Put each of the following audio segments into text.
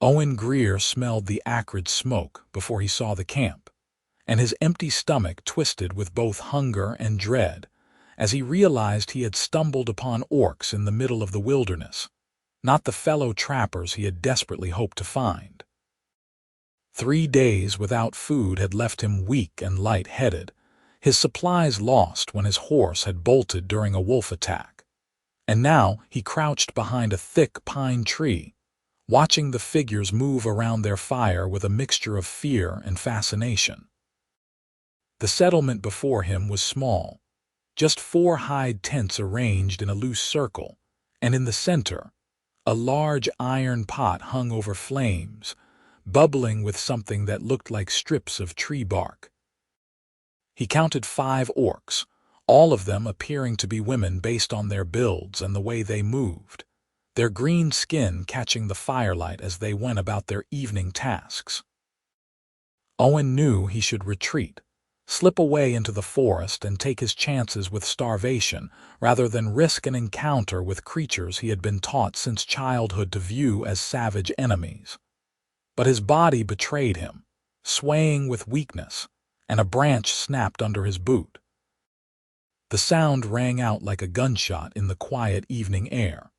Owen Greer smelled the acrid smoke before he saw the camp, and his empty stomach twisted with both hunger and dread as he realized he had stumbled upon orcs in the middle of the wilderness, not the fellow trappers he had desperately hoped to find. 3 days without food had left him weak and light-headed, his supplies lost when his horse had bolted during a wolf attack. And now he crouched behind a thick pine tree, watching the figures move around their fire with a mixture of fear and fascination. The settlement before him was small, just 4 hide tents arranged in a loose circle, and in the center, a large iron pot hung over flames, bubbling with something that looked like strips of tree bark. He counted 5 orcs, all of them appearing to be women based on their builds and the way they moved, their green skin catching the firelight as they went about their evening tasks. Owen knew he should retreat, slip away into the forest and take his chances with starvation rather than risk an encounter with creatures he had been taught since childhood to view as savage enemies. But his body betrayed him, swaying with weakness, and a branch snapped under his boot. The sound rang out like a gunshot in the quiet evening air.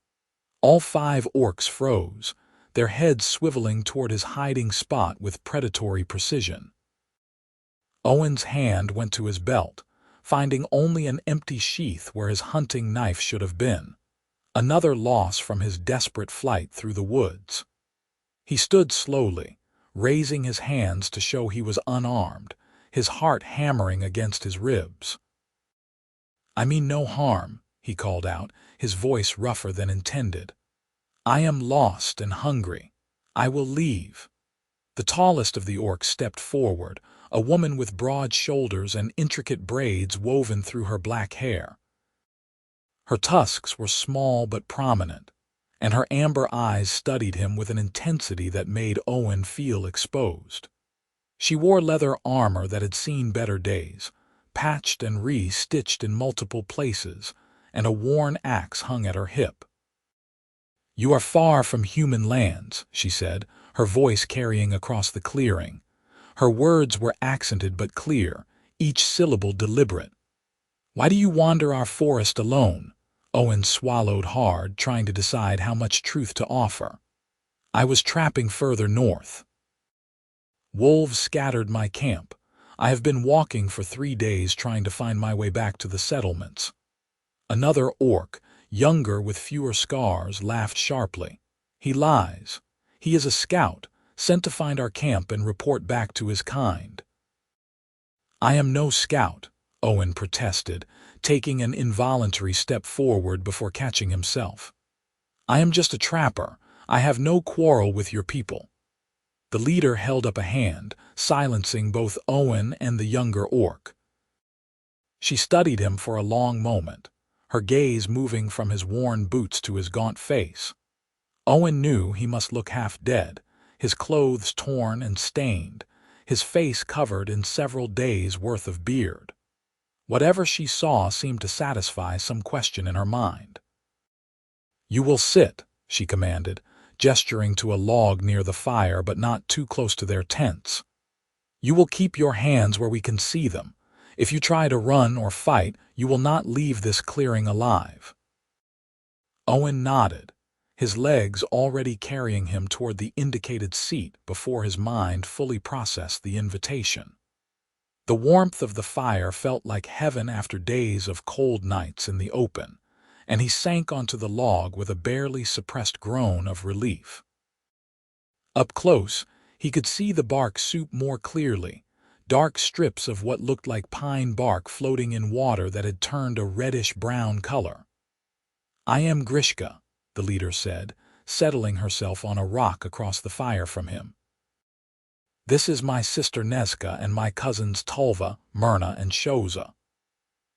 All 5 orcs froze, their heads swiveling toward his hiding spot with predatory precision. Owen's hand went to his belt, finding only an empty sheath where his hunting knife should have been, another loss from his desperate flight through the woods. He stood slowly, raising his hands to show he was unarmed, his heart hammering against his ribs. "I mean no harm," he called out, his voice rougher than intended. "I am lost and hungry. I will leave." The tallest of the orcs stepped forward, a woman with broad shoulders and intricate braids woven through her black hair. Her tusks were small but prominent, and her amber eyes studied him with an intensity that made Owen feel exposed. She wore leather armor that had seen better days, patched and re-stitched in multiple places, and a worn axe hung at her hip. "You are far from human lands," she said, her voice carrying across the clearing. Her words were accented but clear, each syllable deliberate. "Why do you wander our forest alone?" Owen swallowed hard, trying to decide how much truth to offer. "I was trapping further north. Wolves scattered my camp. I have been walking for 3 days trying to find my way back to the settlements." Another orc, younger with fewer scars, laughed sharply. "He lies. He is a scout, sent to find our camp and report back to his kind." "I am no scout," Owen protested, taking an involuntary step forward before catching himself. "I am just a trapper. I have no quarrel with your people." The leader held up a hand, silencing both Owen and the younger orc. She studied him for a long moment, her gaze moving from his worn boots to his gaunt face. Owen knew he must look half dead, his clothes torn and stained, his face covered in several days' worth of beard. Whatever she saw seemed to satisfy some question in her mind. "You will sit," she commanded, gesturing to a log near the fire but not too close to their tents. "You will keep your hands where we can see them. If you try to run or fight, you will not leave this clearing alive." Owen nodded, his legs already carrying him toward the indicated seat before his mind fully processed the invitation. The warmth of the fire felt like heaven after days of cold nights in the open, and he sank onto the log with a barely suppressed groan of relief. Up close, he could see the bark soup more clearly, dark strips of what looked like pine bark floating in water that had turned a reddish-brown color. "I am Grishka," the leader said, settling herself on a rock across the fire from him. "This is my sister Nezka and my cousins Tulva, Myrna, and Shoza."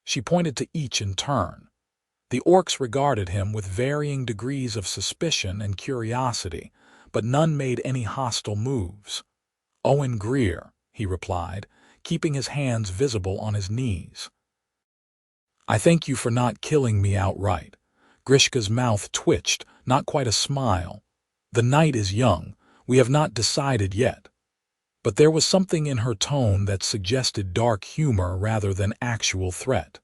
She pointed to each in turn. The orcs regarded him with varying degrees of suspicion and curiosity, but none made any hostile moves. "Owen Greer," he replied, keeping his hands visible on his knees. "I thank you for not killing me outright." Grishka's mouth twitched, not quite a smile. "The night is young. We have not decided yet." But there was something in her tone that suggested dark humor rather than actual threat.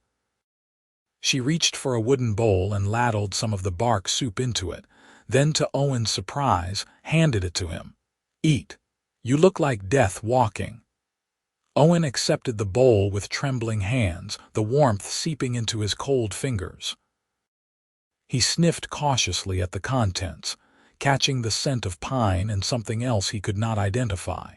She reached for a wooden bowl and ladled some of the bark soup into it, then to Owen's surprise, handed it to him. "Eat. You look like death walking." Owen accepted the bowl with trembling hands, the warmth seeping into his cold fingers. He sniffed cautiously at the contents, catching the scent of pine and something else he could not identify.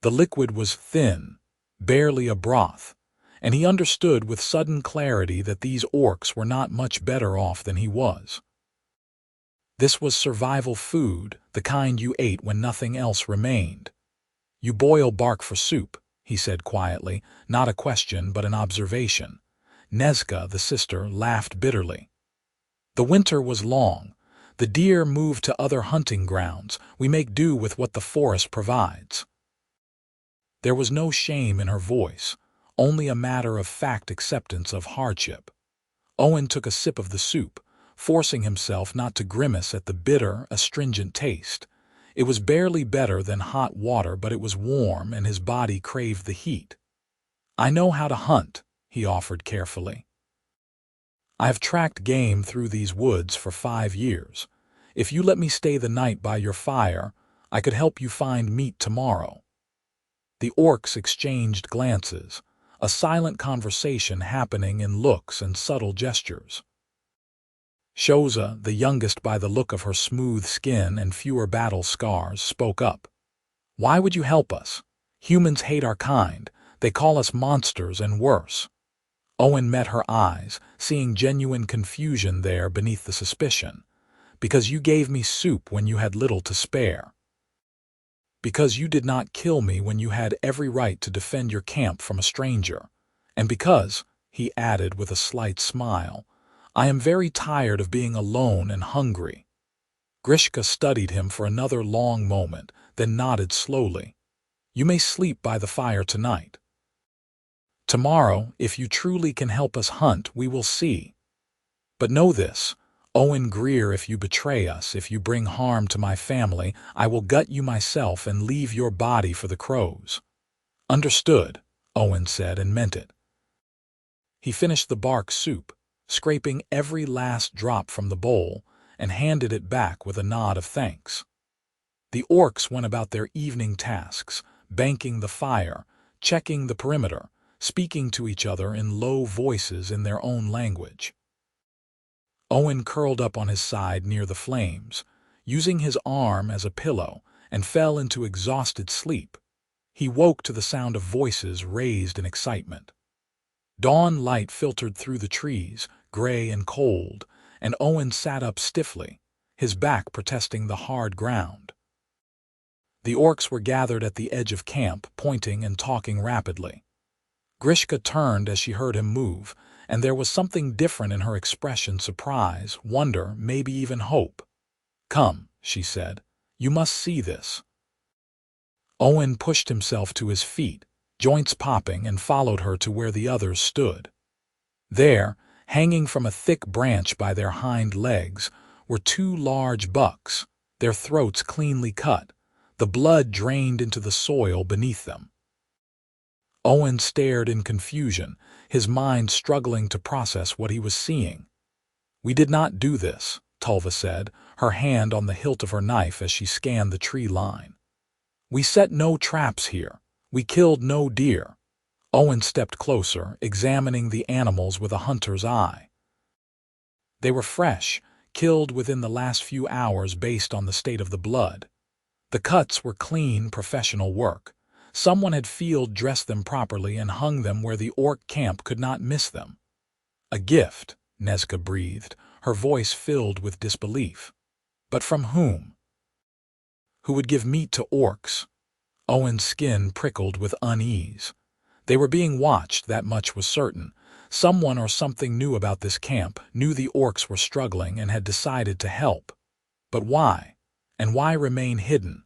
The liquid was thin, barely a broth, and he understood with sudden clarity that these orcs were not much better off than he was. This was survival food, the kind you ate when nothing else remained. "You boil bark for soup," he said quietly, not a question but an observation. Nezka, the sister, laughed bitterly. "The winter was long. The deer moved to other hunting grounds. We make do with what the forest provides." There was no shame in her voice, only a matter-of-fact acceptance of hardship. Owen took a sip of the soup, forcing himself not to grimace at the bitter, astringent taste. It was barely better than hot water, but it was warm and his body craved the heat. "I know how to hunt," he offered carefully. "I have tracked game through these woods for 5 years. If you let me stay the night by your fire, I could help you find meat tomorrow." The orcs exchanged glances, a silent conversation happening in looks and subtle gestures. Shoza, the youngest by the look of her smooth skin and fewer battle scars, spoke up. "Why would you help us? Humans hate our kind. They call us monsters and worse." Owen met her eyes, seeing genuine confusion there beneath the suspicion. "Because you gave me soup when you had little to spare. Because you did not kill me when you had every right to defend your camp from a stranger. And because," he added with a slight smile, "I am very tired of being alone and hungry." Grishka studied him for another long moment, then nodded slowly. "You may sleep by the fire tonight. Tomorrow, if you truly can help us hunt, we will see. But know this, Owen Greer, if you betray us, if you bring harm to my family, I will gut you myself and leave your body for the crows." "Understood," Owen said and meant it. He finished the bark soup, scraping every last drop from the bowl, and handed it back with a nod of thanks. The orcs went about their evening tasks, banking the fire, checking the perimeter, speaking to each other in low voices in their own language. Owen curled up on his side near the flames, using his arm as a pillow, and fell into exhausted sleep. He woke to the sound of voices raised in excitement. Dawn light filtered through the trees, gray and cold, and Owen sat up stiffly, his back protesting the hard ground. The orcs were gathered at the edge of camp, pointing and talking rapidly. Grishka turned as she heard him move, and there was something different in her expression: surprise, wonder, maybe even hope. "Come," she said, "you must see this." Owen pushed himself to his feet, joints popping, and followed her to where the others stood. There, hanging from a thick branch by their hind legs, were 2 large bucks, their throats cleanly cut, the blood drained into the soil beneath them. Owen stared in confusion, his mind struggling to process what he was seeing. "We did not do this," Tulva said, her hand on the hilt of her knife as she scanned the tree line. "We set no traps here. We killed no deer." Owen stepped closer, examining the animals with a hunter's eye. They were fresh, killed within the last few hours based on the state of the blood. The cuts were clean, professional work. Someone had field-dressed them properly and hung them where the orc camp could not miss them. "A gift," Nezka breathed, her voice filled with disbelief. "But from whom? Who would give meat to orcs?" Owen's skin prickled with unease. They were being watched, that much was certain. Someone or something knew about this camp, knew the orcs were struggling, and had decided to help. But why? And why remain hidden?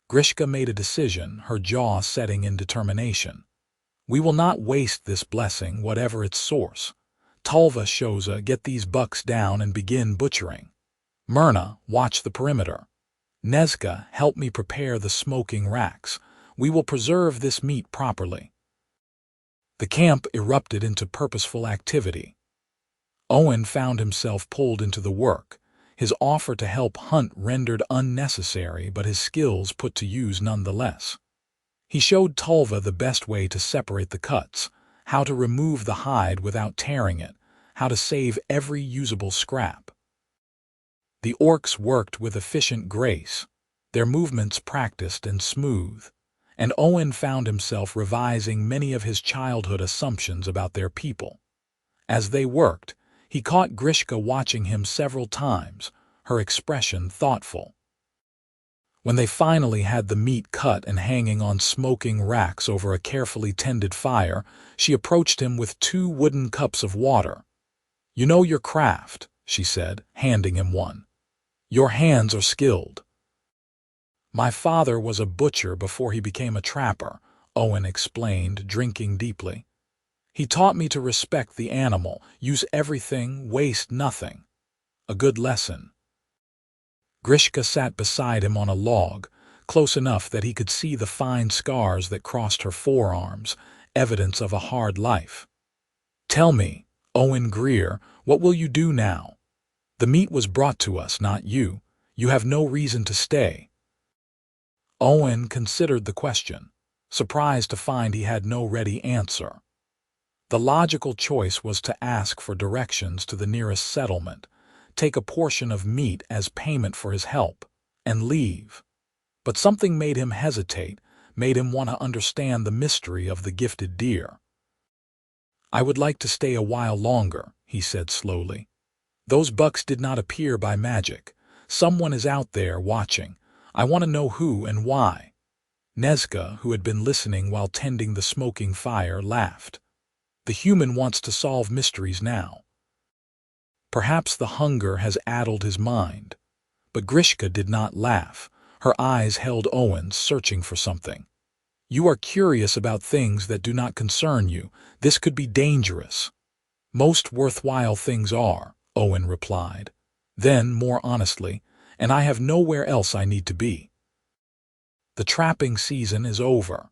Grishka made a decision, her jaw setting in determination. "We will not waste this blessing, whatever its source. Tulva, Shoza, get these bucks down and begin butchering. Myrna, watch the perimeter. Nezka, help me prepare the smoking racks. We will preserve this meat properly. The camp erupted into purposeful activity. Owen found himself pulled into the work, his offer to help hunt rendered unnecessary but his skills put to use nonetheless. He showed Tulva the best way to separate the cuts, how to remove the hide without tearing it, how to save every usable scrap. The orcs worked with efficient grace, their movements practiced and smooth, and Owen found himself revising many of his childhood assumptions about their people. As they worked, he caught Grishka watching him several times, her expression thoughtful. When they finally had the meat cut and hanging on smoking racks over a carefully tended fire, she approached him with 2 wooden cups of water. "You know your craft," she said, handing him one. "Your hands are skilled." "My father was a butcher before he became a trapper," Owen explained, drinking deeply. "He taught me to respect the animal, use everything, waste nothing. A good lesson." Grishka sat beside him on a log, close enough that he could see the fine scars that crossed her forearms, evidence of a hard life. "Tell me, Owen Greer, what will you do now? The meat was brought to us, not you. You have no reason to stay." Owen considered the question, surprised to find he had no ready answer. The logical choice was to ask for directions to the nearest settlement, take a portion of meat as payment for his help, and leave. But something made him hesitate, made him want to understand the mystery of the gifted deer. "I would like to stay a while longer," he said slowly. "Those bucks did not appear by magic. Someone is out there watching. I want to know who and why." Nezka, who had been listening while tending the smoking fire, laughed. "The human wants to solve mysteries now. Perhaps the hunger has addled his mind." But Grishka did not laugh. Her eyes held Owen's, searching for something. "You are curious about things that do not concern you. This could be dangerous." "Most worthwhile things are," Owen replied. Then, more honestly, "and I have nowhere else I need to be. The trapping season is over.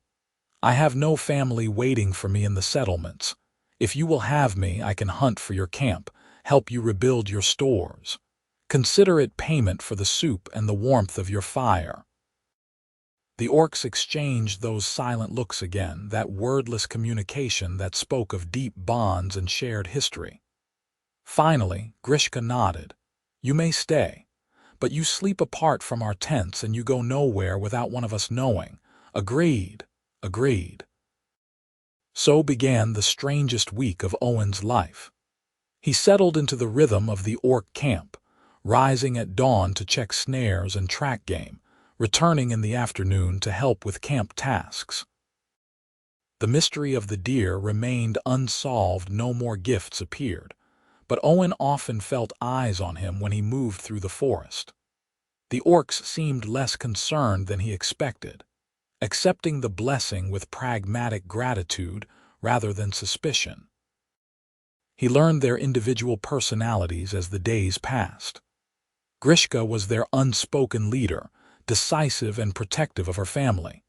I have no family waiting for me in the settlements. If you will have me, I can hunt for your camp, help you rebuild your stores. Consider it payment for the soup and the warmth of your fire." The orcs exchanged those silent looks again, that wordless communication that spoke of deep bonds and shared history. Finally, Grishka nodded. "You may stay, but you sleep apart from our tents and you go nowhere without one of us knowing." "Agreed, agreed." So began the strangest week of Owen's life. He settled into the rhythm of the orc camp, rising at dawn to check snares and track game, returning in the afternoon to help with camp tasks. The mystery of the deer remained unsolved. No more gifts appeared, but Owen often felt eyes on him when he moved through the forest. The orcs seemed less concerned than he expected, accepting the blessing with pragmatic gratitude rather than suspicion. He learned their individual personalities as the days passed. Grishka was their unspoken leader, decisive and protective of her family.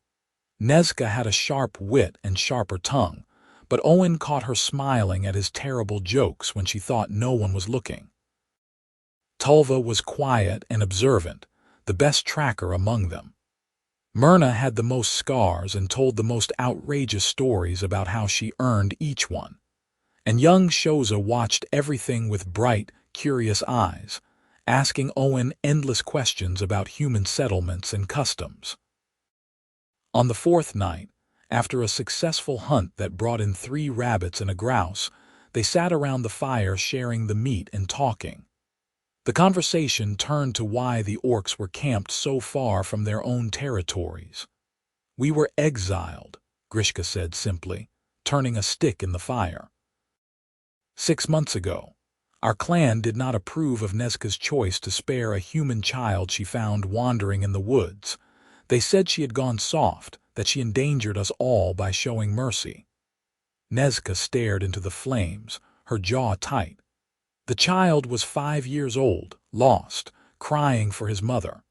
Nezka had a sharp wit and sharper tongue, but Owen caught her smiling at his terrible jokes when she thought no one was looking. Tulva was quiet and observant, the best tracker among them. Myrna had the most scars and told the most outrageous stories about how she earned each one. And young Shoza watched everything with bright, curious eyes, asking Owen endless questions about human settlements and customs. On the 4th night, after a successful hunt that brought in 3 rabbits and a grouse, they sat around the fire sharing the meat and talking. The conversation turned to why the orcs were camped so far from their own territories. "We were exiled," Grishka said simply, turning a stick in the fire. "6 months ago, our clan did not approve of Nezka's choice to spare a human child she found wandering in the woods. They said she had gone soft, that she endangered us all by showing mercy." Nezka stared into the flames, her jaw tight. The child was 5 years old, lost, crying for his mother.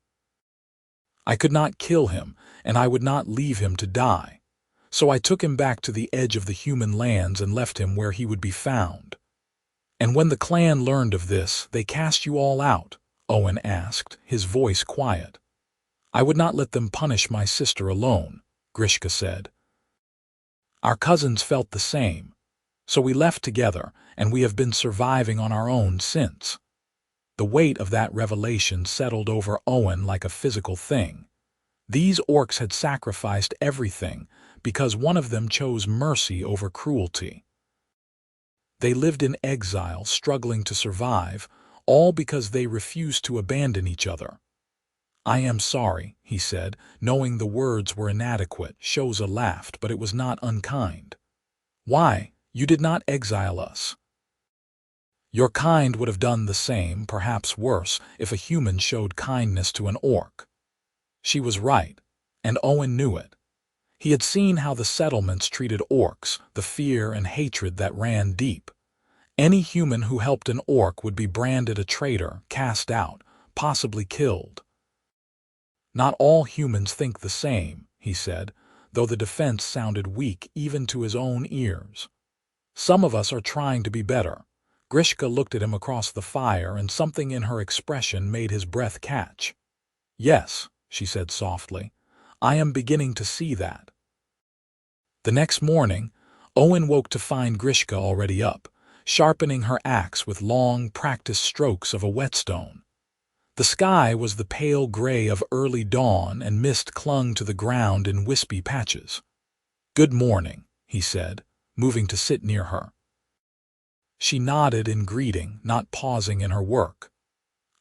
I could not kill him, and I would not leave him to die. So I took him back to the edge of the human lands and left him where he would be found. And when the clan learned of this, they cast you all out? Owen asked, his voice quiet. I would not let them punish my sister alone, Grishka said. Our cousins felt the same. So we left together, and we have been surviving on our own since. The weight of that revelation settled over Owen like a physical thing. These orcs had sacrificed everything because one of them chose mercy over cruelty. They lived in exile, struggling to survive, all because they refused to abandon each other. I am sorry, he said, knowing the words were inadequate. Shoza laughed, but it was not unkind. Why? You did not exile us. Your kind would have done the same, perhaps worse, if a human showed kindness to an orc. She was right, and Owen knew it. He had seen how the settlements treated orcs, the fear and hatred that ran deep. Any human who helped an orc would be branded a traitor, cast out, possibly killed. Not all humans think the same, he said, though the defense sounded weak even to his own ears. Some of us are trying to be better. Grishka looked at him across the fire, and something in her expression made his breath catch. Yes, she said softly, I am beginning to see that. The next morning, Owen woke to find Grishka already up, sharpening her axe with long, practiced strokes of a whetstone. The sky was the pale gray of early dawn, and mist clung to the ground in wispy patches. Good morning, he said, moving to sit near her. She nodded in greeting, not pausing in her work.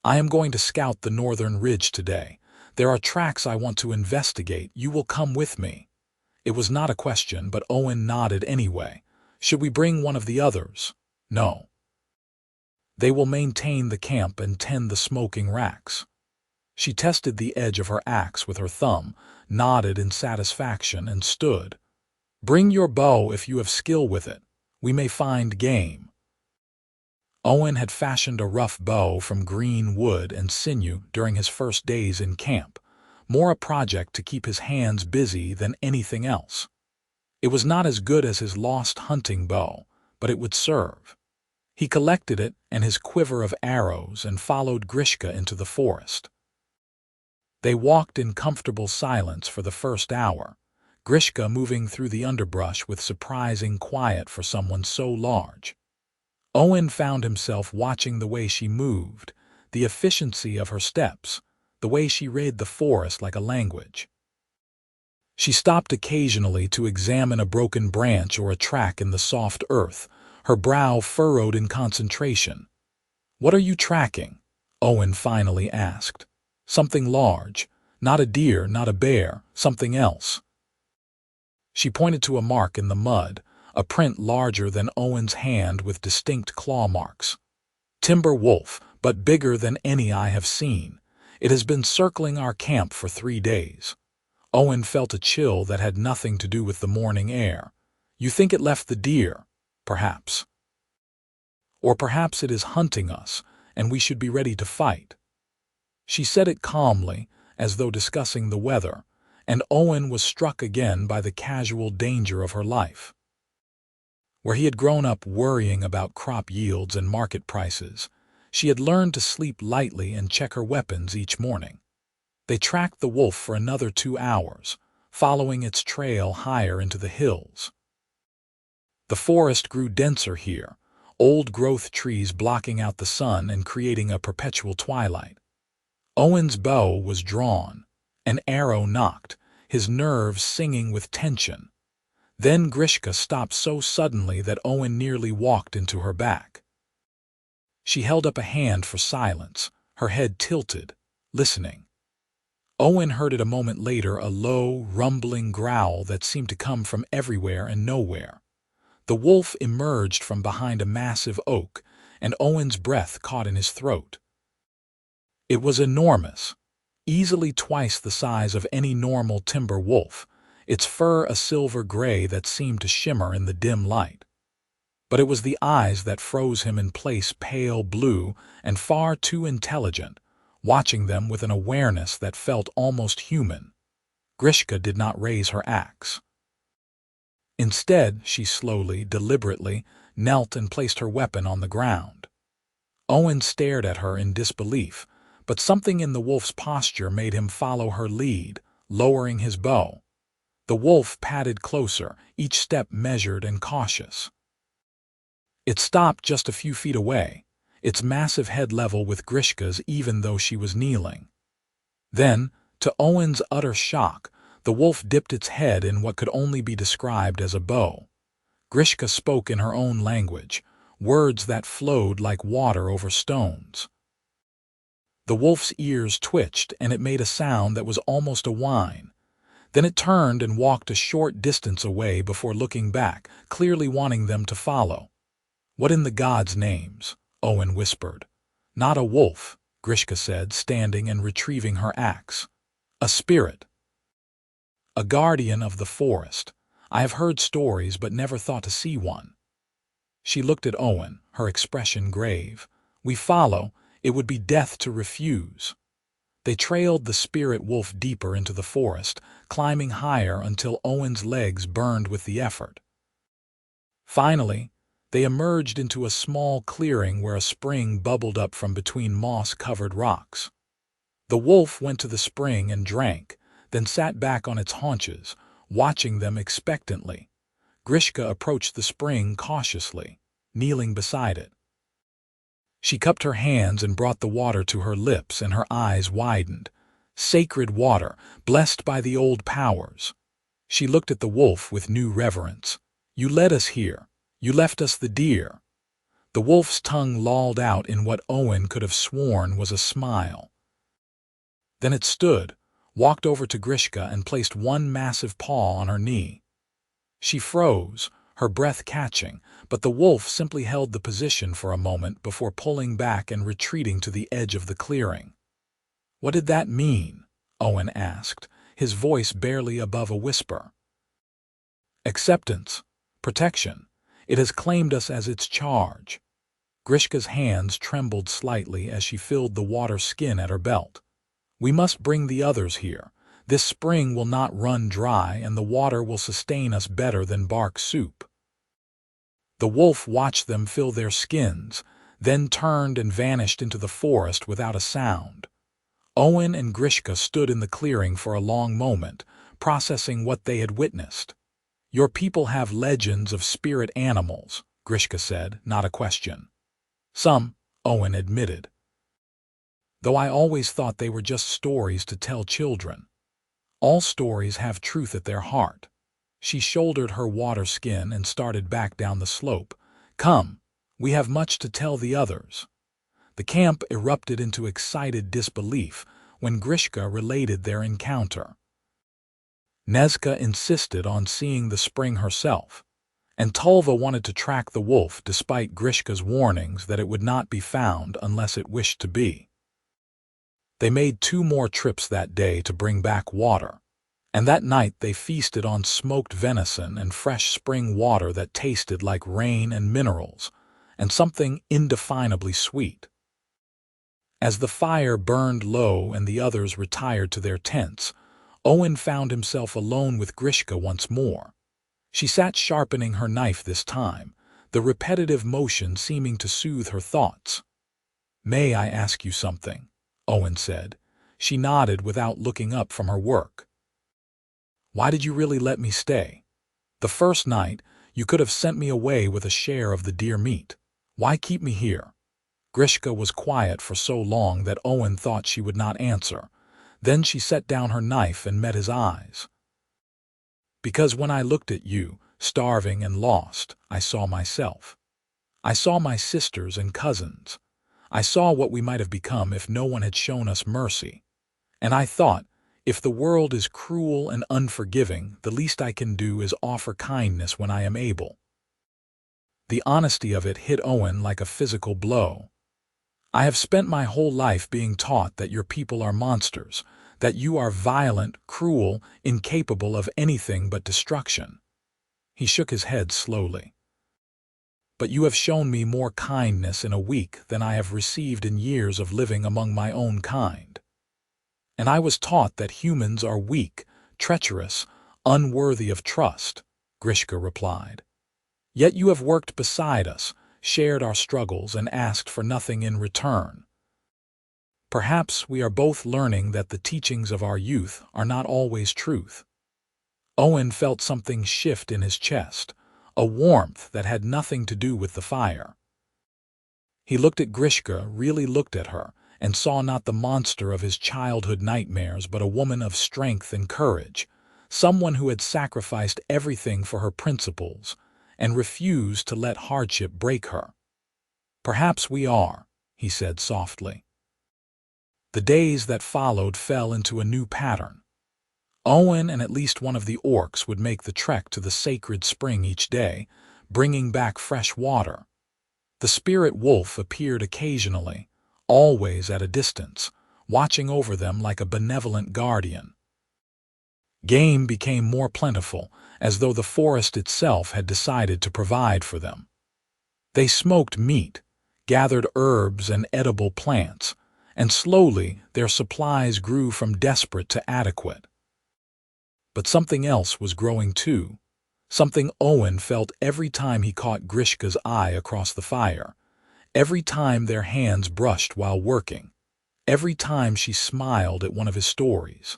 I am going to scout the northern ridge today. There are tracks I want to investigate. You will come with me. It was not a question, but Owen nodded anyway. Should we bring one of the others? No. They will maintain the camp and tend the smoking racks. She tested the edge of her axe with her thumb, nodded in satisfaction, and stood. Bring your bow if you have skill with it. We may find game. Owen had fashioned a rough bow from green wood and sinew during his first days in camp, more a project to keep his hands busy than anything else. It was not as good as his lost hunting bow, but it would serve. He collected it and his quiver of arrows and followed Grishka into the forest. They walked in comfortable silence for the first hour, Grishka moving through the underbrush with surprising quiet for someone so large. Owen found himself watching the way she moved, the efficiency of her steps, the way she read the forest like a language. She stopped occasionally to examine a broken branch or a track in the soft earth, her brow furrowed in concentration. What are you tracking? Owen finally asked. Something large, not a deer, not a bear, something else. She pointed to a mark in the mud, a print larger than Owen's hand with distinct claw marks. Timber wolf, but bigger than any I have seen. It has been circling our camp for 3 days. Owen felt a chill that had nothing to do with the morning air. You think it left the deer? Perhaps. Or perhaps it is hunting us, and we should be ready to fight. She said it calmly, as though discussing the weather, and Owen was struck again by the casual danger of her life. Where he had grown up worrying about crop yields and market prices, she had learned to sleep lightly and check her weapons each morning. They tracked the wolf for another 2 hours, following its trail higher into the hills. The forest grew denser here, old-growth trees blocking out the sun and creating a perpetual twilight. Owen's bow was drawn, an arrow knocked, his nerves singing with tension. Then Grishka stopped so suddenly that Owen nearly walked into her back. She held up a hand for silence, her head tilted, listening. Owen heard it a moment later, a low, rumbling growl that seemed to come from everywhere and nowhere. The wolf emerged from behind a massive oak, and Owen's breath caught in his throat. It was enormous, easily twice the size of any normal timber wolf, its fur a silver gray that seemed to shimmer in the dim light. But it was the eyes that froze him in place, pale blue and far too intelligent, watching them with an awareness that felt almost human. Grishka did not raise her axe. Instead, she slowly, deliberately, knelt and placed her weapon on the ground. Owen stared at her in disbelief, but something in the wolf's posture made him follow her lead, lowering his bow. The wolf padded closer, each step measured and cautious. It stopped just a few feet away, its massive head level with Grishka's even though she was kneeling. Then, to Owen's utter shock, the wolf dipped its head in what could only be described as a bow. Grishka spoke in her own language, words that flowed like water over stones. The wolf's ears twitched and it made a sound that was almost a whine. Then it turned and walked a short distance away before looking back, clearly wanting them to follow. "What in the gods' names?" Owen whispered. "Not a wolf," Grishka said, standing and retrieving her axe. "A spirit. A guardian of the forest. I have heard stories but never thought to see one." She looked at Owen, her expression grave. "We follow. It would be death to refuse." They trailed the spirit wolf deeper into the forest, climbing higher until Owen's legs burned with the effort. Finally, they emerged into a small clearing where a spring bubbled up from between moss-covered rocks. The wolf went to the spring and drank, then sat back on its haunches, watching them expectantly. Grishka approached the spring cautiously, kneeling beside it. She cupped her hands and brought the water to her lips, and her eyes widened. Sacred water, blessed by the old powers. She looked at the wolf with new reverence. "You led us here. You left us the deer." The wolf's tongue lolled out in what Owen could have sworn was a smile. Then it stood, walked over to Grishka and placed one massive paw on her knee. She froze, her breath catching, but the wolf simply held the position for a moment before pulling back and retreating to the edge of the clearing. "What did that mean?" Owen asked, his voice barely above a whisper. "Acceptance. Protection. It has claimed us as its charge." Grishka's hands trembled slightly as she filled the water skin at her belt. "We must bring the others here. This spring will not run dry, and the water will sustain us better than bark soup." The wolf watched them fill their skins, then turned and vanished into the forest without a sound. Owen and Grishka stood in the clearing for a long moment, processing what they had witnessed. "Your people have legends of spirit animals," Grishka said, not a question. "Some," Owen admitted. "Though I always thought they were just stories to tell children. All stories have truth at their heart." She shouldered her water skin and started back down the slope. "Come, we have much to tell the others." The camp erupted into excited disbelief when Grishka related their encounter. Nezka insisted on seeing the spring herself, and Tulva wanted to track the wolf despite Grishka's warnings that it would not be found unless it wished to be. They made 2 more trips that day to bring back water, and that night they feasted on smoked venison and fresh spring water that tasted like rain and minerals, and something indefinably sweet. As the fire burned low and the others retired to their tents, Owen found himself alone with Grishka once more. She sat sharpening her knife this time, the repetitive motion seeming to soothe her thoughts. "May I ask you something?" Owen said. She nodded without looking up from her work. "Why did you really let me stay? The first night, you could have sent me away with a share of the deer meat. Why keep me here?" Grishka was quiet for so long that Owen thought she would not answer. Then she set down her knife and met his eyes. "Because when I looked at you, starving and lost, I saw myself. I saw my sisters and cousins. I saw what we might have become if no one had shown us mercy. And I thought, if the world is cruel and unforgiving, the least I can do is offer kindness when I am able." The honesty of it hit Owen like a physical blow. "I have spent my whole life being taught that your people are monsters, that you are violent, cruel, incapable of anything but destruction." He shook his head slowly. but you have shown me more kindness in a week than I have received in years of living among my own kind. And I was taught that humans are weak, treacherous, unworthy of trust," Grishka replied. "Yet you have worked beside us, shared our struggles, and asked for nothing in return. Perhaps we are both learning that the teachings of our youth are not always truth." Owen felt something shift in his chest, a warmth that had nothing to do with the fire. He looked at Grishka, really looked at her, and saw not the monster of his childhood nightmares but a woman of strength and courage, someone who had sacrificed everything for her principles and refused to let hardship break her. "Perhaps we are," he said softly. The days that followed fell into a new pattern. Owen and at least one of the orcs would make the trek to the sacred spring each day, bringing back fresh water. The spirit wolf appeared occasionally, always at a distance, watching over them like a benevolent guardian. Game became more plentiful, as though the forest itself had decided to provide for them. They smoked meat, gathered herbs and edible plants, and slowly their supplies grew from desperate to adequate. But something else was growing too, something Owen felt every time he caught Grishka's eye across the fire, every time their hands brushed while working, every time she smiled at one of his stories.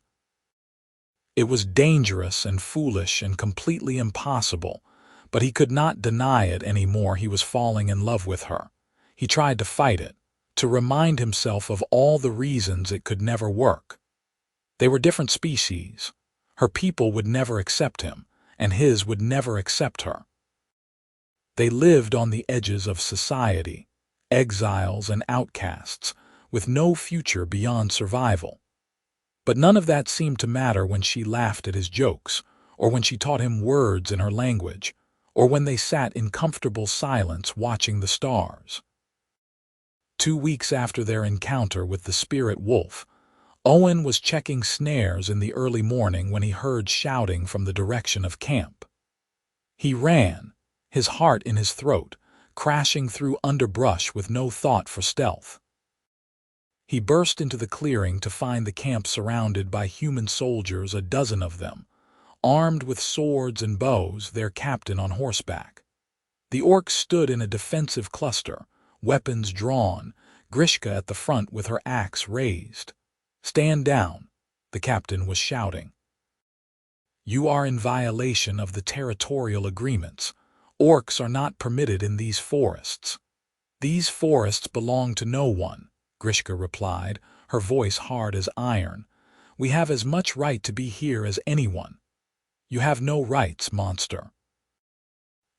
It was dangerous and foolish and completely impossible, but he could not deny it anymore. He was falling in love with her. He tried to fight it, to remind himself of all the reasons it could never work. They were different species. Her people would never accept him, and his would never accept her. They lived on the edges of society, exiles and outcasts, with no future beyond survival. But none of that seemed to matter when she laughed at his jokes, or when she taught him words in her language, or when they sat in comfortable silence watching the stars. 2 weeks after their encounter with the spirit wolf, Owen was checking snares in the early morning when he heard shouting from the direction of camp. He ran, his heart in his throat, crashing through underbrush with no thought for stealth. He burst into the clearing to find the camp surrounded by human soldiers, a dozen of them, armed with swords and bows, their captain on horseback. The orcs stood in a defensive cluster, weapons drawn, Grishka at the front with her axe raised. "Stand down," the captain was shouting. "You are in violation of the territorial agreements. Orcs are not permitted in these forests." "These forests belong to no one," Grishka replied, her voice hard as iron. "We have as much right to be here as anyone." "You have no rights, monster.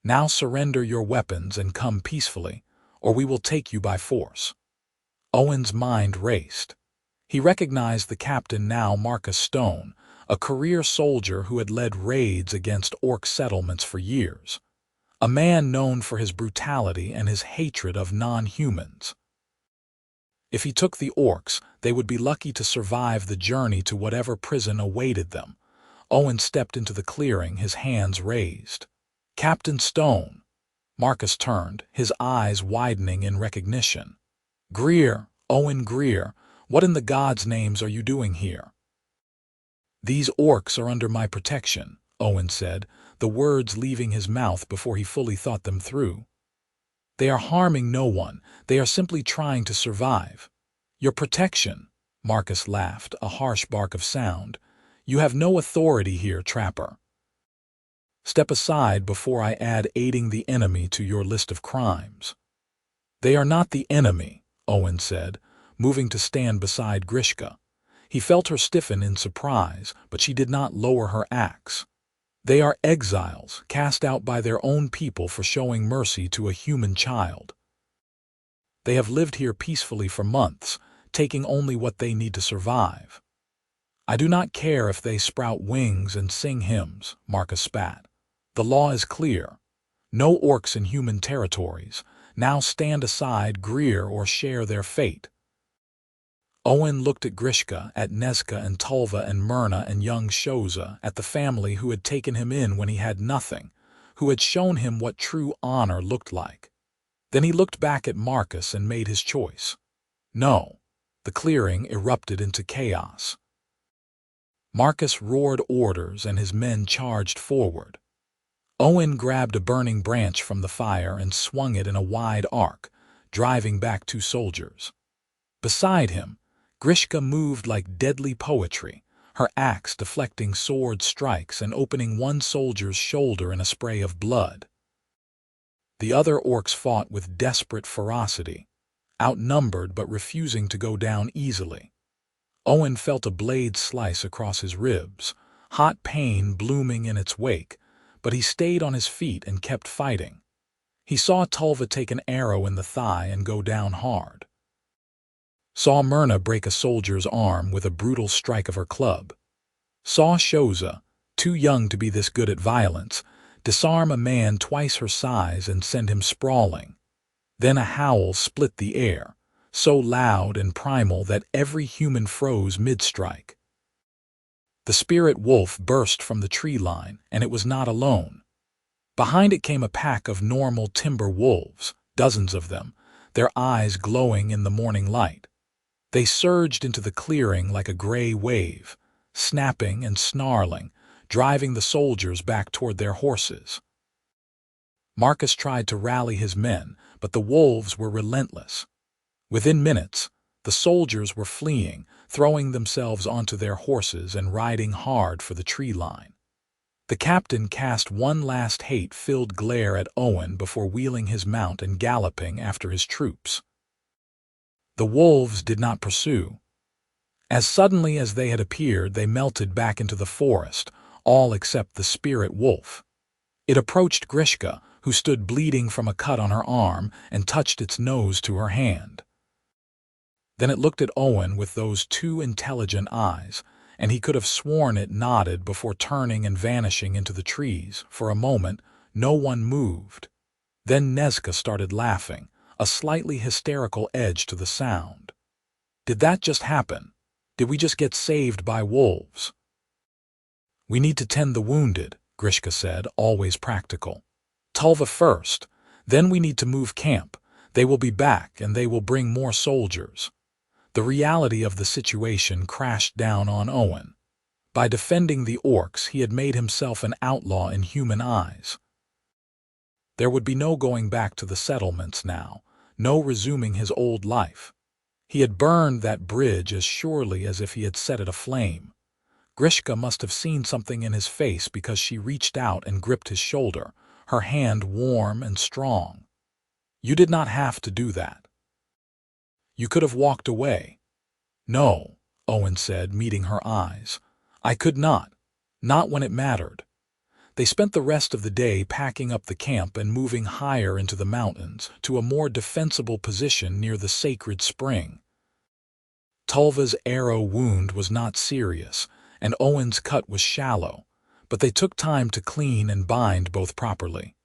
Now surrender your weapons and come peacefully, or we will take you by force." Owen's mind raced. He recognized the captain now, Marcus Stone, a career soldier who had led raids against orc settlements for years, a man known for his brutality and his hatred of non-humans. If he took the orcs, they would be lucky to survive the journey to whatever prison awaited them. Owen stepped into the clearing, his hands raised. "Captain Stone." Marcus turned, his eyes widening in recognition. "Greer, Owen Greer, what in the gods' names are you doing here?" "These orcs are under my protection," Owen said, the words leaving his mouth before he fully thought them through. "They are harming no one. They are simply trying to survive." "Your protection?" Marcus laughed, a harsh bark of sound. "You have no authority here, trapper. Step aside before I add aiding the enemy to your list of crimes." "They are not the enemy," Owen said, moving to stand beside Grishka. He felt her stiffen in surprise, but she did not lower her axe. "They are exiles, cast out by their own people for showing mercy to a human child. They have lived here peacefully for months, taking only what they need to survive. I do not care if they sprout wings and sing hymns," Marcus spat. "The law is clear. No orcs in human territories. Now stand aside, Greer, or share their fate." Owen looked at Grishka, at Nezka and Tulva and Myrna and young Shoza, at the family who had taken him in when he had nothing, who had shown him what true honor looked like. Then he looked back at Marcus and made his choice. No. The clearing erupted into chaos. Marcus roared orders and his men charged forward. Owen grabbed a burning branch from the fire and swung it in a wide arc, driving back 2 soldiers. Beside him, Grishka moved like deadly poetry, her axe deflecting sword strikes and opening one soldier's shoulder in a spray of blood. The other orcs fought with desperate ferocity, outnumbered but refusing to go down easily. Owen felt a blade slice across his ribs, hot pain blooming in its wake, but he stayed on his feet and kept fighting. He saw Tulva take an arrow in the thigh and go down hard. Saw Myrna break a soldier's arm with a brutal strike of her club. Saw Shoza, too young to be this good at violence, disarm a man twice her size and send him sprawling. Then a howl split the air, so loud and primal that every human froze mid-strike. The spirit wolf burst from the tree line, and it was not alone. Behind it came a pack of normal timber wolves, dozens of them, their eyes glowing in the morning light. They surged into the clearing like a gray wave, snapping and snarling, driving the soldiers back toward their horses. Marcus tried to rally his men, but the wolves were relentless. Within minutes, the soldiers were fleeing, throwing themselves onto their horses and riding hard for the tree line. The captain cast one last hate-filled glare at Owen before wheeling his mount and galloping after his troops. The wolves did not pursue. As suddenly as they had appeared, they melted back into the forest, all except the spirit wolf. It approached Grishka, who stood bleeding from a cut on her arm, and touched its nose to her hand. Then it looked at Owen with those 2 intelligent eyes, and he could have sworn it nodded before turning and vanishing into the trees. For a moment, no one moved. Then Nezka started laughing, a slightly hysterical edge to the sound. Did that just happen? Did we just get saved by wolves? We need to tend the wounded, Grishka said, always practical. Tulva first, then we need to move camp. They will be back and they will bring more soldiers. The reality of the situation crashed down on Owen. By defending the orcs, he had made himself an outlaw in human eyes. There would be no going back to the settlements now, no resuming his old life. He had burned that bridge as surely as if he had set it aflame. Grishka must have seen something in his face because she reached out and gripped his shoulder, her hand warm and strong. You did not have to do that. You could have walked away. No, Owen said, meeting her eyes. I could not. Not when it mattered. They spent the rest of the day packing up the camp and moving higher into the mountains to a more defensible position near the sacred spring. Tulva's arrow wound was not serious, and Owen's cut was shallow, but they took time to clean and bind both properly.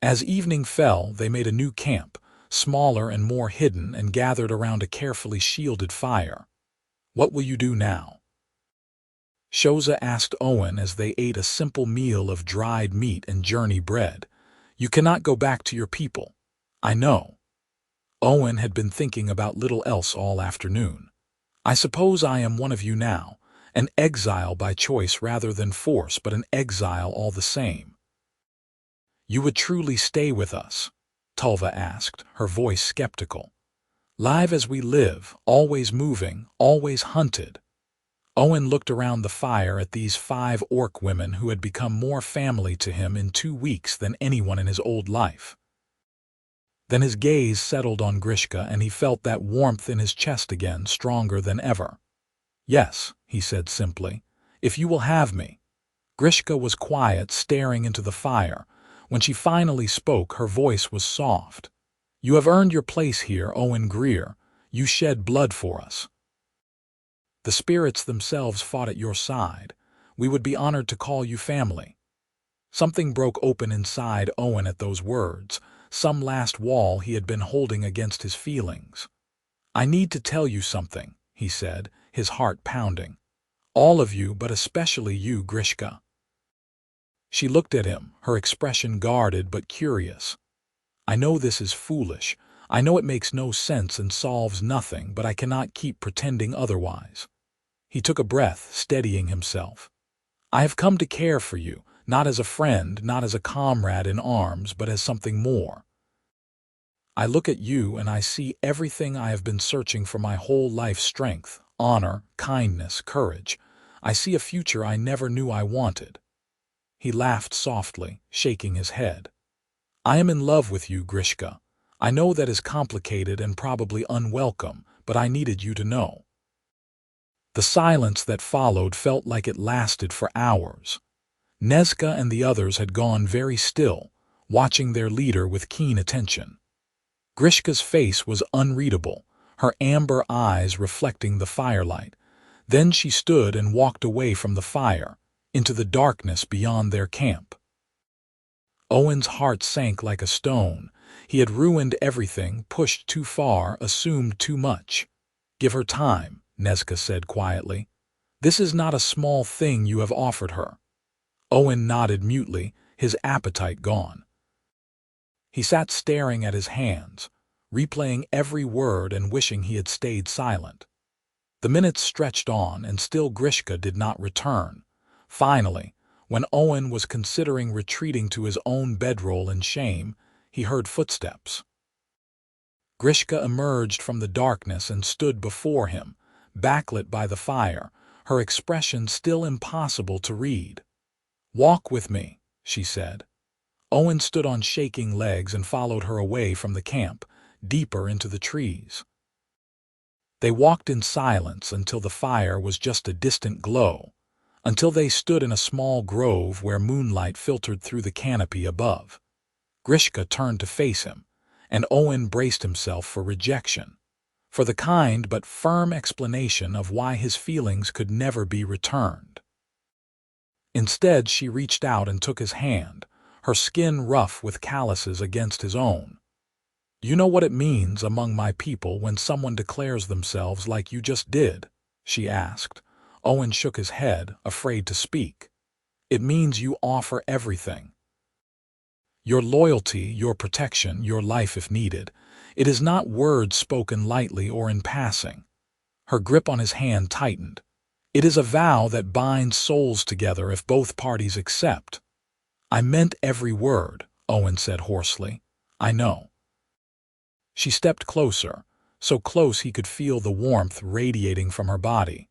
As evening fell, they made a new camp, smaller and more hidden, and gathered around a carefully shielded fire. What will you do now? Shoza asked Owen as they ate a simple meal of dried meat and journey bread. You cannot go back to your people. I know. Owen had been thinking about little else all afternoon. I suppose I am one of you now, an exile by choice rather than force, but an exile all the same. You would truly stay with us? Tulva asked, her voice skeptical. Live as we live, always moving, always hunted. Owen looked around the fire at these 5 orc women who had become more family to him in 2 weeks than anyone in his old life. Then his gaze settled on Grishka and he felt that warmth in his chest again, stronger than ever. Yes, he said simply, if you will have me. Grishka was quiet, staring into the fire. When she finally spoke, her voice was soft. You have earned your place here, Owen Greer. You shed blood for us. The spirits themselves fought at your side. We would be honored to call you family. Something broke open inside Owen at those words, some last wall he had been holding against his feelings. I need to tell you something, he said, his heart pounding. All of you, but especially you, Grishka. She looked at him, her expression guarded but curious. I know this is foolish. I know it makes no sense and solves nothing, but I cannot keep pretending otherwise." He took a breath, steadying himself. "I have come to care for you, not as a friend, not as a comrade in arms, but as something more. I look at you and I see everything I have been searching for my whole life: strength, honor, kindness, courage. I see a future I never knew I wanted." He laughed softly, shaking his head. "I am in love with you, Grishka. I know that is complicated and probably unwelcome, but I needed you to know." The silence that followed felt like it lasted for hours. Nezka and the others had gone very still, watching their leader with keen attention. Grishka's face was unreadable, her amber eyes reflecting the firelight. Then she stood and walked away from the fire, into the darkness beyond their camp. Owen's heart sank like a stone. He had ruined everything, pushed too far, assumed too much. "Give her time," Nezka said quietly. "This is not a small thing you have offered her." Owen nodded mutely, his appetite gone. He sat staring at his hands, replaying every word and wishing he had stayed silent. The minutes stretched on, and still Grishka did not return. Finally, when Owen was considering retreating to his own bedroll in shame, he heard footsteps. Grishka emerged from the darkness and stood before him, backlit by the fire, her expression still impossible to read. "Walk with me," she said. Owen stood on shaking legs and followed her away from the camp, deeper into the trees. They walked in silence until the fire was just a distant glow, until they stood in a small grove where moonlight filtered through the canopy above. Grishka turned to face him, and Owen braced himself for rejection, for the kind but firm explanation of why his feelings could never be returned. Instead, she reached out and took his hand, her skin rough with calluses against his own. "You know what it means among my people when someone declares themselves like you just did?" she asked. Owen shook his head, afraid to speak. "It means you offer everything. Your loyalty, your protection, your life if needed. It is not words spoken lightly or in passing." Her grip on his hand tightened. "It is a vow that binds souls together if both parties accept." "I meant every word," Owen said hoarsely. "I know." She stepped closer, so close he could feel the warmth radiating from her body.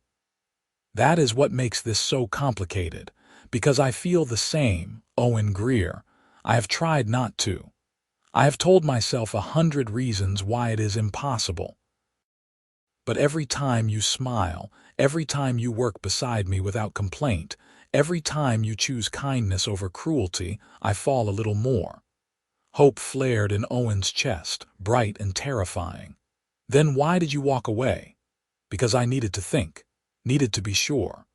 "That is what makes this so complicated, because I feel the same, Owen Greer. I have tried not to. I have told myself 100 reasons why it is impossible. But every time you smile, every time you work beside me without complaint, every time you choose kindness over cruelty, I fall a little more." Hope flared in Owen's chest, bright and terrifying. "Then why did you walk away?" "Because I needed to think, needed to be sure."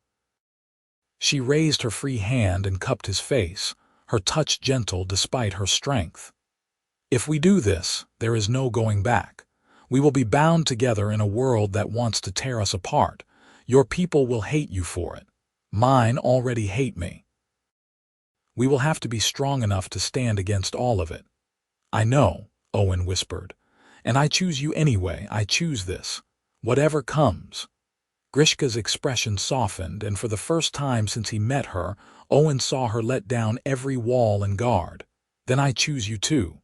She raised her free hand and cupped his face, her touch gentle despite her strength. "If we do this, there is no going back. We will be bound together in a world that wants to tear us apart. Your people will hate you for it. Mine already hate me. We will have to be strong enough to stand against all of it." "I know," Owen whispered. "And I choose you anyway. I choose this. Whatever comes." Grishka's expression softened, and for the first time since he met her, Owen saw her let down every wall and guard. "Then I choose you too."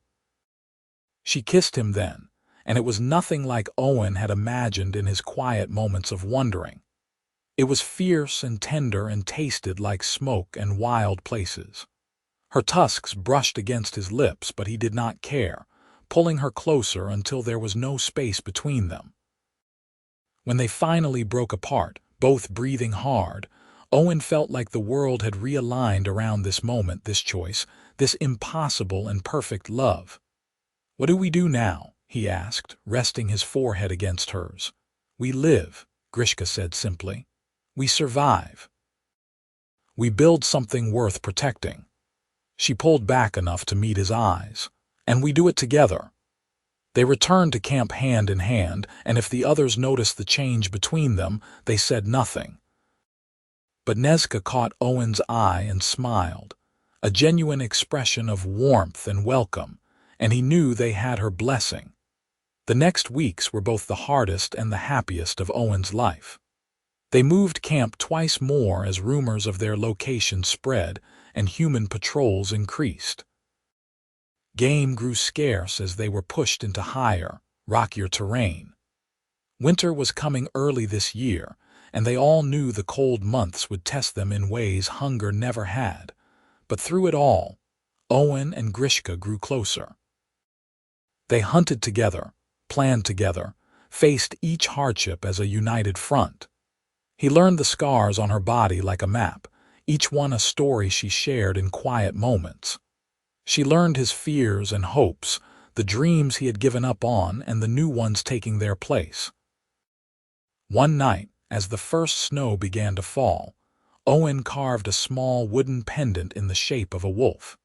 She kissed him then, and it was nothing like Owen had imagined in his quiet moments of wondering. It was fierce and tender and tasted like smoke and wild places. Her tusks brushed against his lips, but he did not care, pulling her closer until there was no space between them. When they finally broke apart, both breathing hard, Owen felt like the world had realigned around this moment, this choice, this impossible and perfect love. "What do we do now?" he asked, resting his forehead against hers. "We live," Grishka said simply. "We survive. We build something worth protecting." She pulled back enough to meet his eyes. "And we do it together." They returned to camp hand in hand, and if the others noticed the change between them, they said nothing. But Nezka caught Owen's eye and smiled, a genuine expression of warmth and welcome, and he knew they had her blessing. The next weeks were both the hardest and the happiest of Owen's life. They moved camp twice more as rumors of their location spread and human patrols increased. Game grew scarce as they were pushed into higher, rockier terrain. Winter was coming early this year, and they all knew the cold months would test them in ways hunger never had. But through it all, Owen and Grishka grew closer. They hunted together, planned together, faced each hardship as a united front. He learned the scars on her body like a map, each one a story she shared in quiet moments. She learned his fears and hopes, the dreams he had given up on and the new ones taking their place. One night, as the first snow began to fall, Owen carved a small wooden pendant in the shape of a wolf.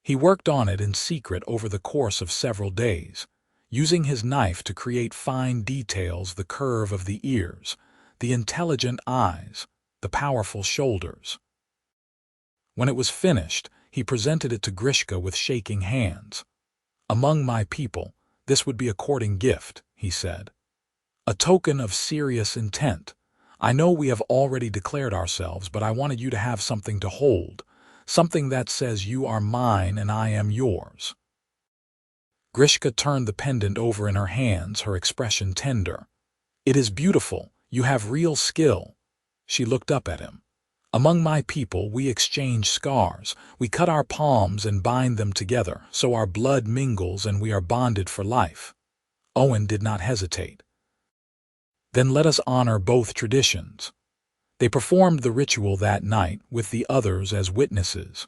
He worked on it in secret over the course of several days, using his knife to create fine details: the curve of the ears, the intelligent eyes, the powerful shoulders. When it was finished, he presented it to Grishka with shaking hands. "Among my people, this would be a courting gift," he said. "A token of serious intent. I know we have already declared ourselves, but I wanted you to have something to hold, something that says you are mine and I am yours." Grishka turned the pendant over in her hands, her expression tender. "It is beautiful. You have real skill." She looked up at him. "Among my people, we exchange scars. We cut our palms and bind them together, so our blood mingles and we are bonded for life." Owen did not hesitate. "Then let us honor both traditions." They performed the ritual that night, with the others as witnesses.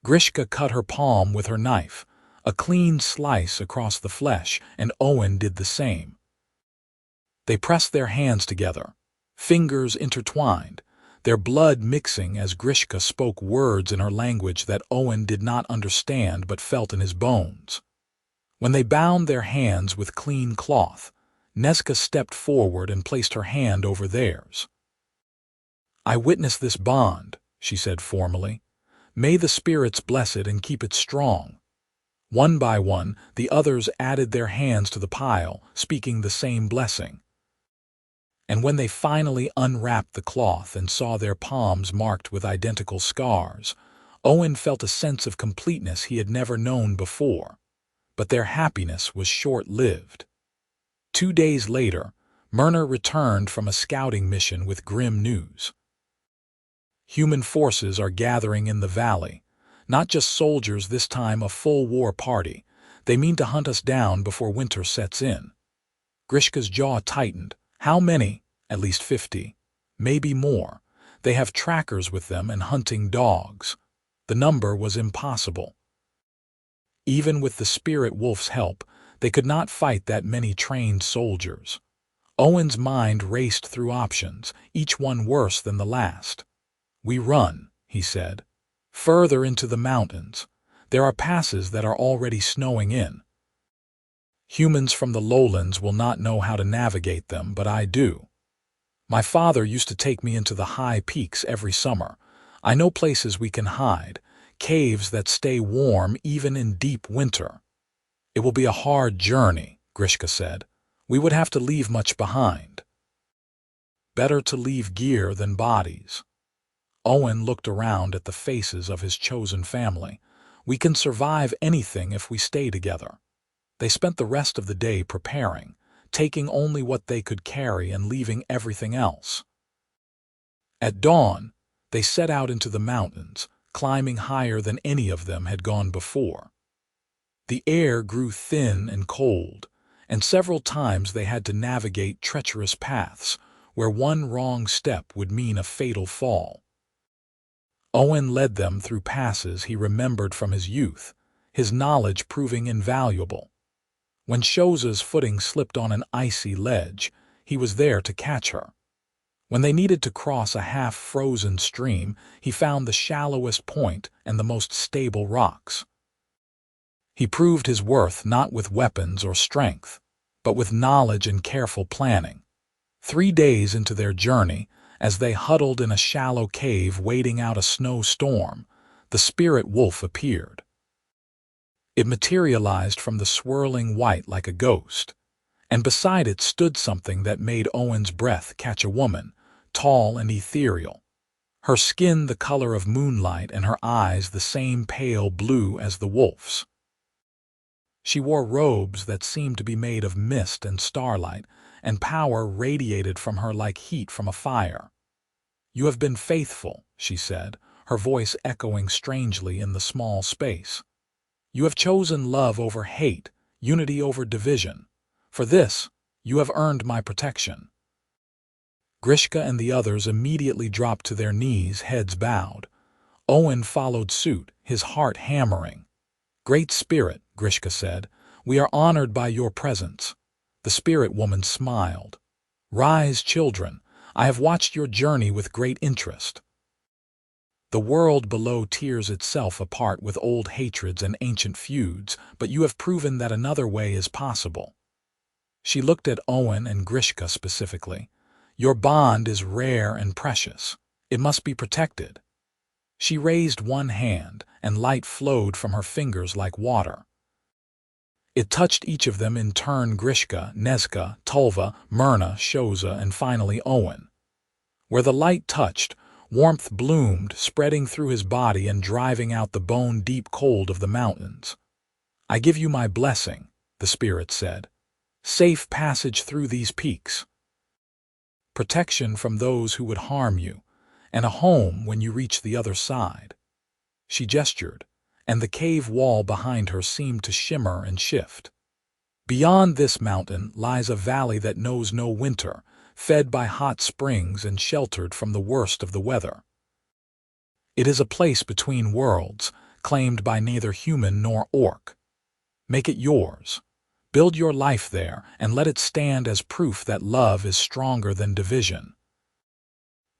Grishka cut her palm with her knife, a clean slice across the flesh, and Owen did the same. They pressed their hands together, fingers intertwined, their blood mixing as Grishka spoke words in her language that Owen did not understand but felt in his bones. When they bound their hands with clean cloth, Nezka stepped forward and placed her hand over theirs. "I witness this bond," she said formally. "May the spirits bless it and keep it strong." One by one, the others added their hands to the pile, speaking the same blessing. And when they finally unwrapped the cloth and saw their palms marked with identical scars, Owen felt a sense of completeness he had never known before. But their happiness was short-lived. 2 days later, Myrna returned from a scouting mission with grim news. "Human forces are gathering in the valley. Not just soldiers this time, a full war party. They mean to hunt us down before winter sets in." Grishka's jaw tightened. "How many?" "At least 50. Maybe more. They have trackers with them and hunting dogs." The number was impossible. Even with the spirit wolf's help, they could not fight that many trained soldiers. Owen's mind raced through options, each one worse than the last. "We run," he said. "Further into the mountains. There are passes that are already snowing in. Humans from the lowlands will not know how to navigate them, but I do. My father used to take me into the high peaks every summer. I know places we can hide, caves that stay warm even in deep winter." "It will be a hard journey," Grishka said. "We would have to leave much behind." "Better to leave gear than bodies." Owen looked around at the faces of his chosen family. "We can survive anything if we stay together." They spent the rest of the day preparing, taking only what they could carry and leaving everything else. At dawn, they set out into the mountains, climbing higher than any of them had gone before. The air grew thin and cold, and several times they had to navigate treacherous paths where one wrong step would mean a fatal fall. Owen led them through passes he remembered from his youth, his knowledge proving invaluable. When Shoza's footing slipped on an icy ledge, he was there to catch her. When they needed to cross a half-frozen stream, he found the shallowest point and the most stable rocks. He proved his worth not with weapons or strength, but with knowledge and careful planning. 3 days into their journey, as they huddled in a shallow cave waiting out a snowstorm, the spirit wolf appeared. It materialized from the swirling white like a ghost, and beside it stood something that made Owen's breath catch. A woman, tall and ethereal, her skin the color of moonlight and her eyes the same pale blue as the wolf's. She wore robes that seemed to be made of mist and starlight, and power radiated from her like heat from a fire. "You have been faithful," she said, her voice echoing strangely in the small space. "You have chosen love over hate, unity over division. For this, you have earned my protection." Grishka and the others immediately dropped to their knees, heads bowed. Owen followed suit, his heart hammering. "Great Spirit," Grishka said, "we are honored by your presence." The Spirit Woman smiled. "Rise, children. I have watched your journey with great interest. The world below tears itself apart with old hatreds and ancient feuds, but you have proven that another way is possible." She looked at Owen and Grishka specifically. "Your bond is rare and precious. It must be protected." She raised one hand, and light flowed from her fingers like water. It touched each of them in turn: Grishka, Nezka, Tulva, Myrna, Shoza, and finally Owen. Where the light touched, warmth bloomed, spreading through his body and driving out the bone-deep cold of the mountains. "I give you my blessing," the Spirit said. "Safe passage through these peaks. Protection from those who would harm you, and a home when you reach the other side." She gestured, and the cave wall behind her seemed to shimmer and shift. "Beyond this mountain lies a valley that knows no winter, fed by hot springs and sheltered from the worst of the weather. It is a place between worlds, claimed by neither human nor orc. Make it yours. Build your life there, and let it stand as proof that love is stronger than division."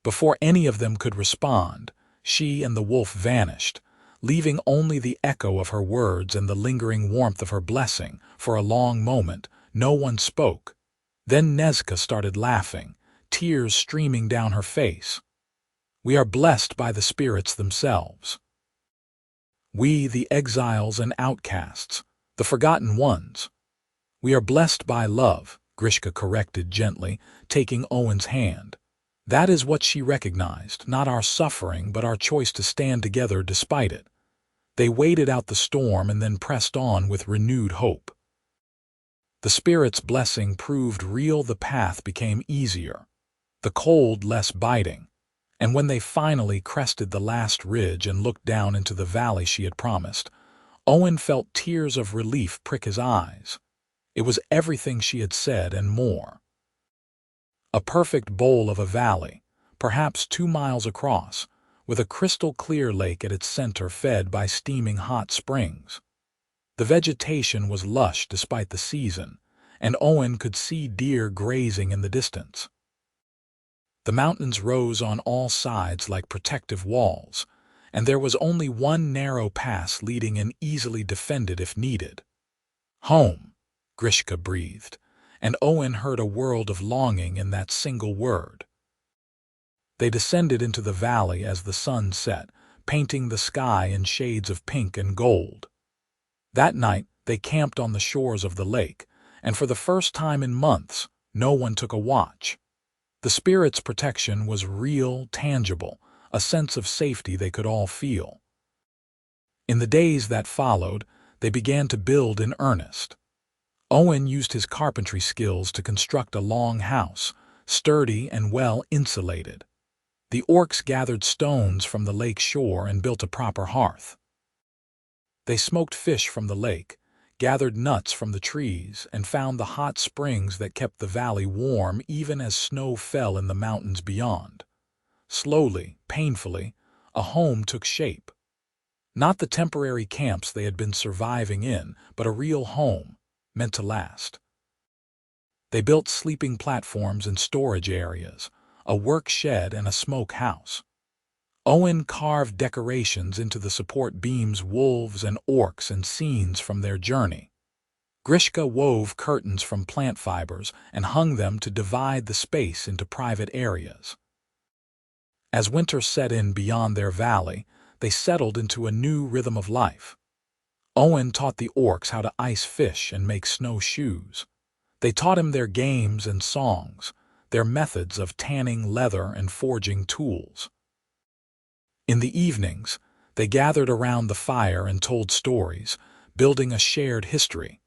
Before any of them could respond, she and the wolf vanished, leaving only the echo of her words and the lingering warmth of her blessing. For a long moment, no one spoke. Then Nezka started laughing, tears streaming down her face. "We are blessed by the spirits themselves. We, the exiles and outcasts, the forgotten ones. We are blessed by love," Grishka corrected gently, taking Owen's hand. "That is what she recognized, not our suffering, but our choice to stand together despite it." They waited out the storm and then pressed on with renewed hope. The Spirit's blessing proved real. The path became easier, the cold less biting, and when they finally crested the last ridge and looked down into the valley she had promised, Owen felt tears of relief prick his eyes. It was everything she had said and more. A perfect bowl of a valley, perhaps 2 miles across, with a crystal-clear lake at its center fed by steaming hot springs. The vegetation was lush despite the season, and Owen could see deer grazing in the distance. The mountains rose on all sides like protective walls, and there was only one narrow pass leading and easily defended if needed. "Home," Grishka breathed, and Owen heard a world of longing in that single word. They descended into the valley as the sun set, painting the sky in shades of pink and gold. That night, they camped on the shores of the lake, and for the first time in months, no one took a watch. The Spirit's protection was real, tangible, a sense of safety they could all feel. In the days that followed, they began to build in earnest. Owen used his carpentry skills to construct a long house, sturdy and well insulated. The orcs gathered stones from the lake shore and built a proper hearth. They smoked fish from the lake, gathered nuts from the trees, and found the hot springs that kept the valley warm even as snow fell in the mountains beyond. Slowly, painfully, a home took shape. Not the temporary camps they had been surviving in, but a real home, meant to last. They built sleeping platforms and storage areas, a work shed and a smoke house. Owen carved decorations into the support beams, wolves and orcs and scenes from their journey. Grishka wove curtains from plant fibers and hung them to divide the space into private areas. As winter set in beyond their valley, they settled into a new rhythm of life. Owen taught the orcs how to ice fish and make snow shoes. They taught him their games and songs, their methods of tanning leather and forging tools. In the evenings, they gathered around the fire and told stories, building a shared history.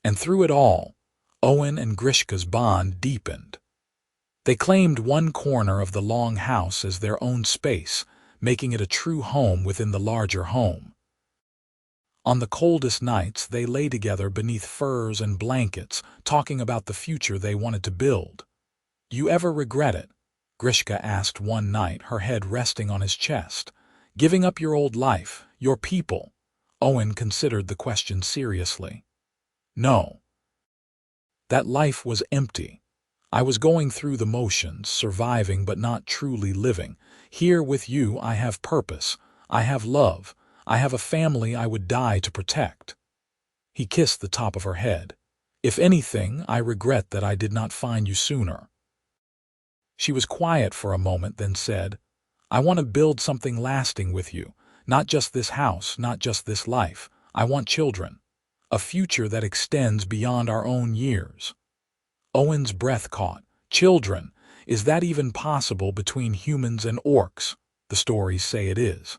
And through it all, Owen and Grishka's bond deepened. They claimed one corner of the long house as their own space, making it a true home within the larger home. On the coldest nights, they lay together beneath furs and blankets, talking about the future they wanted to build. "Do you ever regret it?" Grishka asked one night, her head resting on his chest. "Giving up your old life, your people?" Owen considered the question seriously. "No. That life was empty. I was going through the motions, surviving but not truly living. Here with you I have purpose, I have love, I have a family I would die to protect." He kissed the top of her head. "If anything, I regret that I did not find you sooner." She was quiet for a moment, then said, "I want to build something lasting with you. Not just this house, not just this life. I want children. A future that extends beyond our own years." Owen's breath caught. "Children? Is that even possible between humans and orcs? The stories say it is.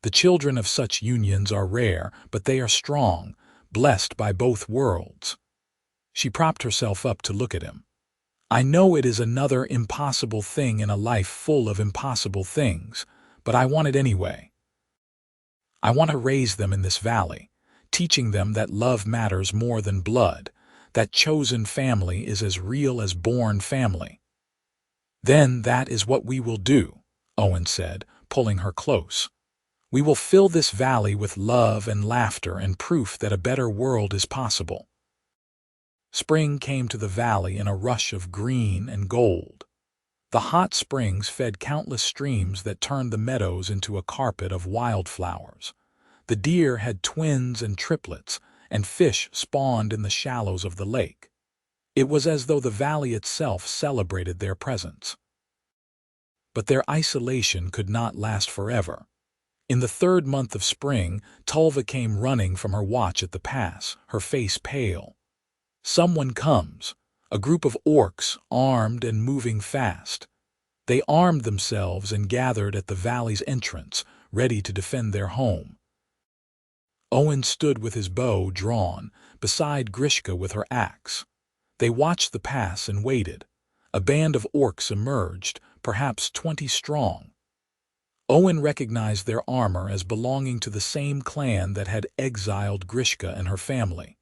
The children of such unions are rare, but they are strong, blessed by both worlds." She propped herself up to look at him. "I know it is another impossible thing in a life full of impossible things, but I want it anyway. I want to raise them in this valley, teaching them that love matters more than blood, that chosen family is as real as born family." "Then that is what we will do," Owen said, pulling her close. "We will fill this valley with love and laughter and proof that a better world is possible." Spring came to the valley in a rush of green and gold. The hot springs fed countless streams that turned the meadows into a carpet of wildflowers. The deer had twins and triplets, and fish spawned in the shallows of the lake. It was as though the valley itself celebrated their presence. But their isolation could not last forever. In the third month of spring, Tulva came running from her watch at the pass, her face pale. "Someone comes." A group of orcs, armed and moving fast. They armed themselves and gathered at the valley's entrance, ready to defend their home. Owen stood with his bow drawn, beside Grishka with her axe. They watched the pass and waited. A band of orcs emerged, perhaps 20 strong. Owen recognized their armor as belonging to the same clan that had exiled Grishka and her family.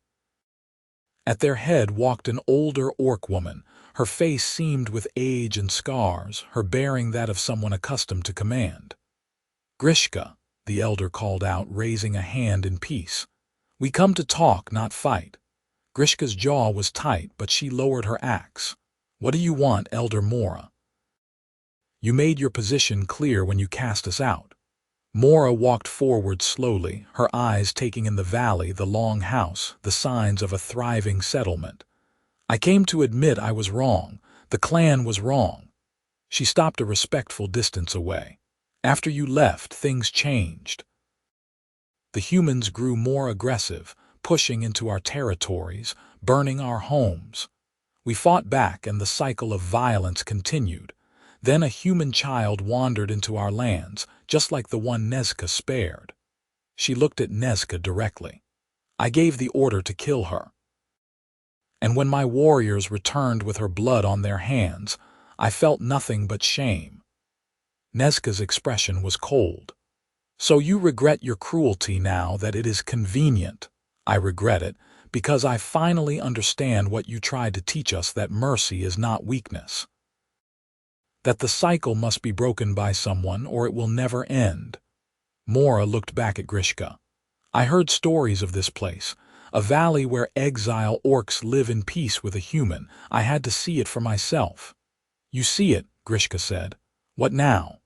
At their head walked an older orc woman. Her face seamed with age and scars, her bearing that of someone accustomed to command. "Grishka," the elder called out, raising a hand in peace. "We come to talk, not fight." Grishka's jaw was tight, but she lowered her axe. "What do you want, Elder Mora?" "You made your position clear when you cast us out." Mora walked forward slowly, her eyes taking in the valley, the long house, the signs of a thriving settlement. "I came to admit I was wrong. The clan was wrong." She stopped a respectful distance away. "After you left, things changed. The humans grew more aggressive, pushing into our territories, burning our homes. We fought back and the cycle of violence continued. Then a human child wandered into our lands, just like the one Nezka spared." She looked at Nezka directly. "I gave the order to kill her. And when my warriors returned with her blood on their hands, I felt nothing but shame." Nezka's expression was cold. "So you regret your cruelty now that it is convenient?" "I regret it, because I finally understand what you tried to teach us, that mercy is not weakness. That the cycle must be broken by someone or it will never end." Mora looked back at Grishka. "I heard stories of this place, a valley where exile orcs live in peace with a human. I had to see it for myself." "You see it," Grishka said. "What now?"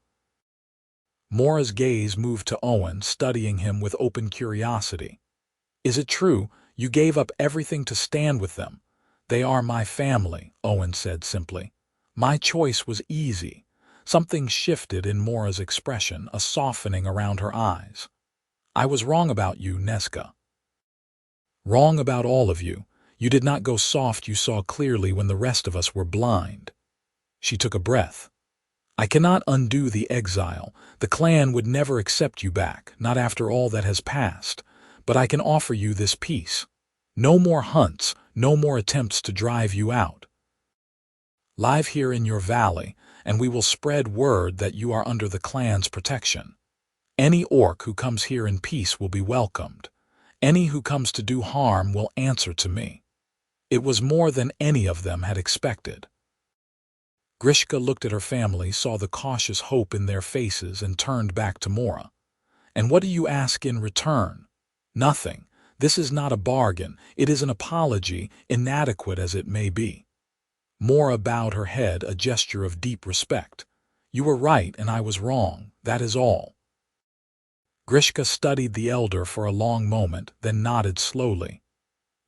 Mora's gaze moved to Owen, studying him with open curiosity. "Is it true you gave up everything to stand with them?" "They are my family," Owen said simply. "My choice was easy." Something shifted in Mora's expression, a softening around her eyes. I was wrong about you, Nezka. Wrong about all of you. You did not go soft, you saw clearly when the rest of us were blind. She took a breath. I cannot undo the exile. The clan would never accept you back, not after all that has passed. But I can offer you this peace. No more hunts, no more attempts to drive you out. Live here in your valley, and we will spread word that you are under the clan's protection. Any orc who comes here in peace will be welcomed. Any who comes to do harm will answer to me. It was more than any of them had expected. Grishka looked at her family, saw the cautious hope in their faces, and turned back to Mora. And what do you ask in return? Nothing. This is not a bargain. It is an apology, inadequate as it may be. Mora bowed her head, a gesture of deep respect. You were right and I was wrong, that is all. Grishka studied the elder for a long moment, then nodded slowly.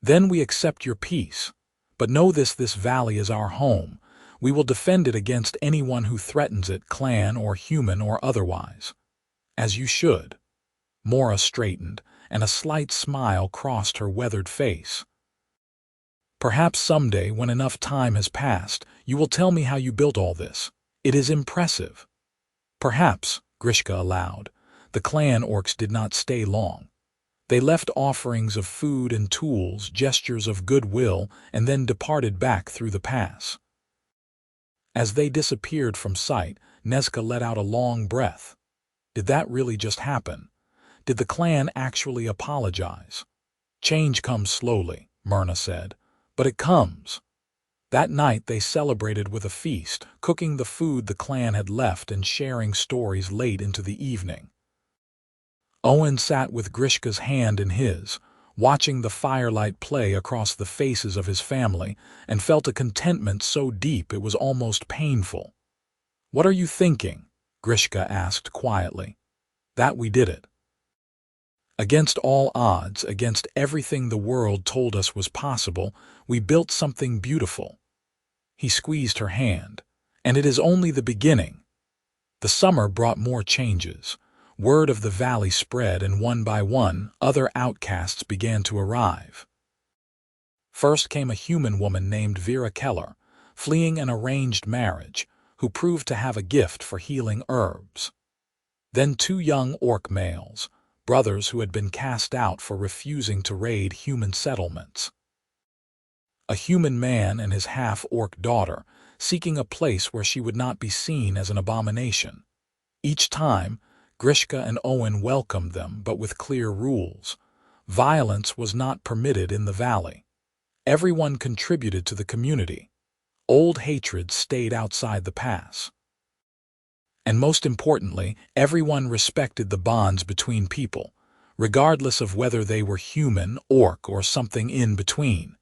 Then we accept your peace. But know this valley is our home. We will defend it against anyone who threatens it, clan or human or otherwise. As you should. Mora straightened, and a slight smile crossed her weathered face. Perhaps someday, when enough time has passed, you will tell me how you built all this. It is impressive. Perhaps, Grishka allowed. The clan orcs did not stay long. They left offerings of food and tools, gestures of goodwill, and then departed back through the pass. As they disappeared from sight, Nezka let out a long breath. Did that really just happen? Did the clan actually apologize? Change comes slowly, Myrna said, but it comes. That night they celebrated with a feast, cooking the food the clan had left and sharing stories late into the evening. Owen sat with Grishka's hand in his, watching the firelight play across the faces of his family, and felt a contentment so deep it was almost painful. What are you thinking? Grishka asked quietly. That we did it. Against all odds, against everything the world told us was possible, we built something beautiful. He squeezed her hand. And it is only the beginning. The summer brought more changes. Word of the valley spread, and one by one, other outcasts began to arrive. First came a human woman named Vera Keller, fleeing an arranged marriage, who proved to have a gift for healing herbs. Then 2 young orc males, brothers who had been cast out for refusing to raid human settlements. A human man and his half-orc daughter, seeking a place where she would not be seen as an abomination. Each time, Grishka and Owen welcomed them, but with clear rules. Violence was not permitted in the valley. Everyone contributed to the community. Old hatreds stayed outside the pass. And most importantly, everyone respected the bonds between people, regardless of whether they were human, orc, or something in between.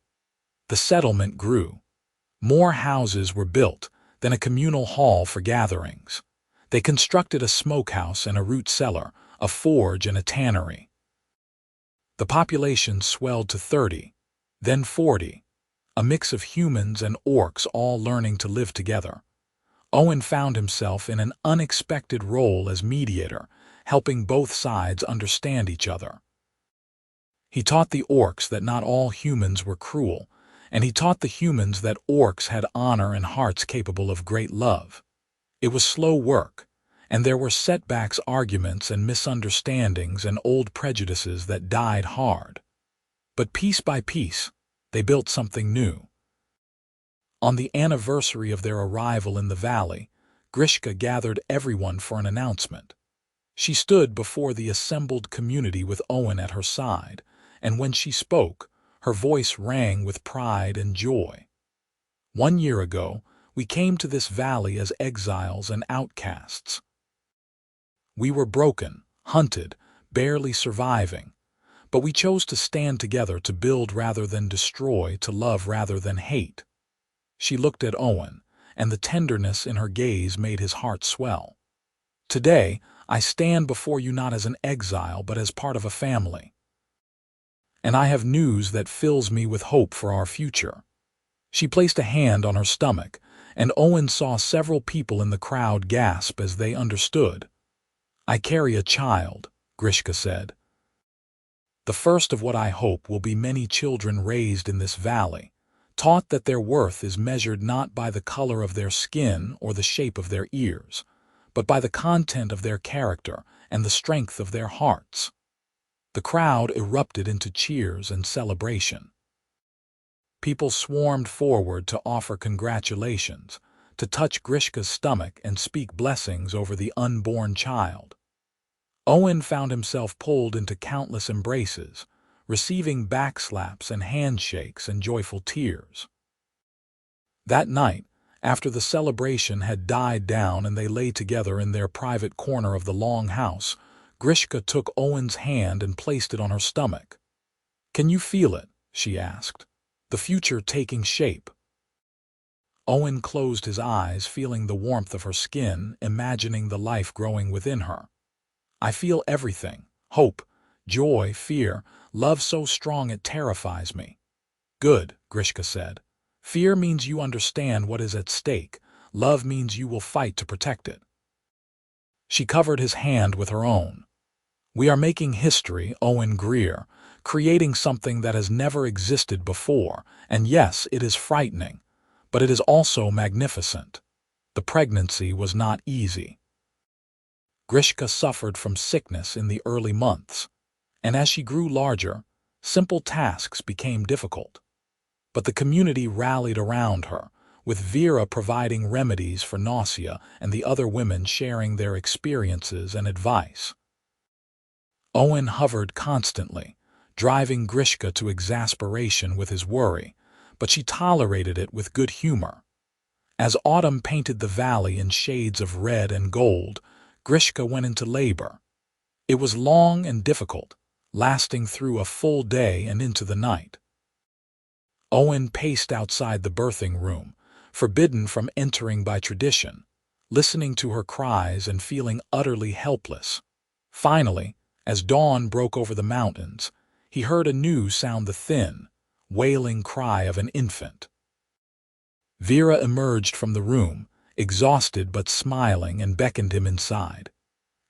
The settlement grew. More houses were built, then a communal hall for gatherings. They constructed a smokehouse and a root cellar, a forge and a tannery. The population swelled to 30, then 40, a mix of humans and orcs all learning to live together. Owen found himself in an unexpected role as mediator, helping both sides understand each other. He taught the orcs that not all humans were cruel, and he taught the humans that orcs had honor and hearts capable of great love. It was slow work, and there were setbacks, arguments, and misunderstandings and old prejudices that died hard. But piece by piece, they built something new. On the anniversary of their arrival in the valley, Grishka gathered everyone for an announcement. She stood before the assembled community with Owen at her side, and when she spoke, her voice rang with pride and joy. 1 year ago, we came to this valley as exiles and outcasts. We were broken, hunted, barely surviving, but we chose to stand together, to build rather than destroy, to love rather than hate. She looked at Owen, and the tenderness in her gaze made his heart swell. Today, I stand before you not as an exile, but as part of a family. And I have news that fills me with hope for our future. She placed a hand on her stomach, and Owen saw several people in the crowd gasp as they understood. I carry a child, Grishka said. The first of what I hope will be many children raised in this valley, taught that their worth is measured not by the color of their skin or the shape of their ears, but by the content of their character and the strength of their hearts." The crowd erupted into cheers and celebration. People swarmed forward to offer congratulations, to touch Grishka's stomach and speak blessings over the unborn child. Owen found himself pulled into countless embraces, receiving backslaps and handshakes and joyful tears. That night, after the celebration had died down and they lay together in their private corner of the long house, Grishka took Owen's hand and placed it on her stomach. "Can you feel it?" she asked. "The future taking shape." Owen closed his eyes, feeling the warmth of her skin, imagining the life growing within her. "I feel everything: hope, joy, fear, love so strong it terrifies me." "Good," Grishka said. "Fear means you understand what is at stake. Love means you will fight to protect it." She covered his hand with her own. "We are making history, Owen Greer, creating something that has never existed before, and yes, it is frightening, but it is also magnificent. The pregnancy was not easy." Grishka suffered from sickness in the early months, and as she grew larger, simple tasks became difficult. But the community rallied around her, with Vera providing remedies for nausea and the other women sharing their experiences and advice. Owen hovered constantly, driving Grishka to exasperation with his worry, but she tolerated it with good humor. As autumn painted the valley in shades of red and gold, Grishka went into labor. It was long and difficult, lasting through a full day and into the night. Owen paced outside the birthing room, forbidden from entering by tradition, listening to her cries and feeling utterly helpless. Finally, as dawn broke over the mountains, he heard anew sound the thin, wailing cry of an infant. Vera emerged from the room, exhausted but smiling, and beckoned him inside.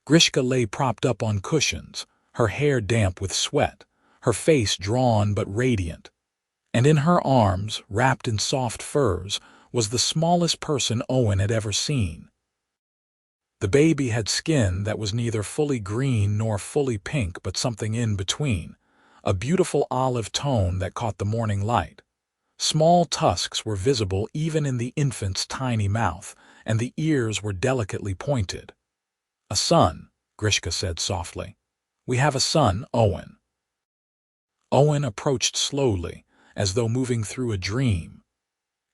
Grishka lay propped up on cushions, her hair damp with sweat, her face drawn but radiant. And in her arms, wrapped in soft furs, was the smallest person Owen had ever seen. The baby had skin that was neither fully green nor fully pink but something in between, a beautiful olive tone that caught the morning light. Small tusks were visible even in the infant's tiny mouth, and the ears were delicately pointed. "A son," Grishka said softly. "We have a son, Owen." Owen approached slowly, as though moving through a dream.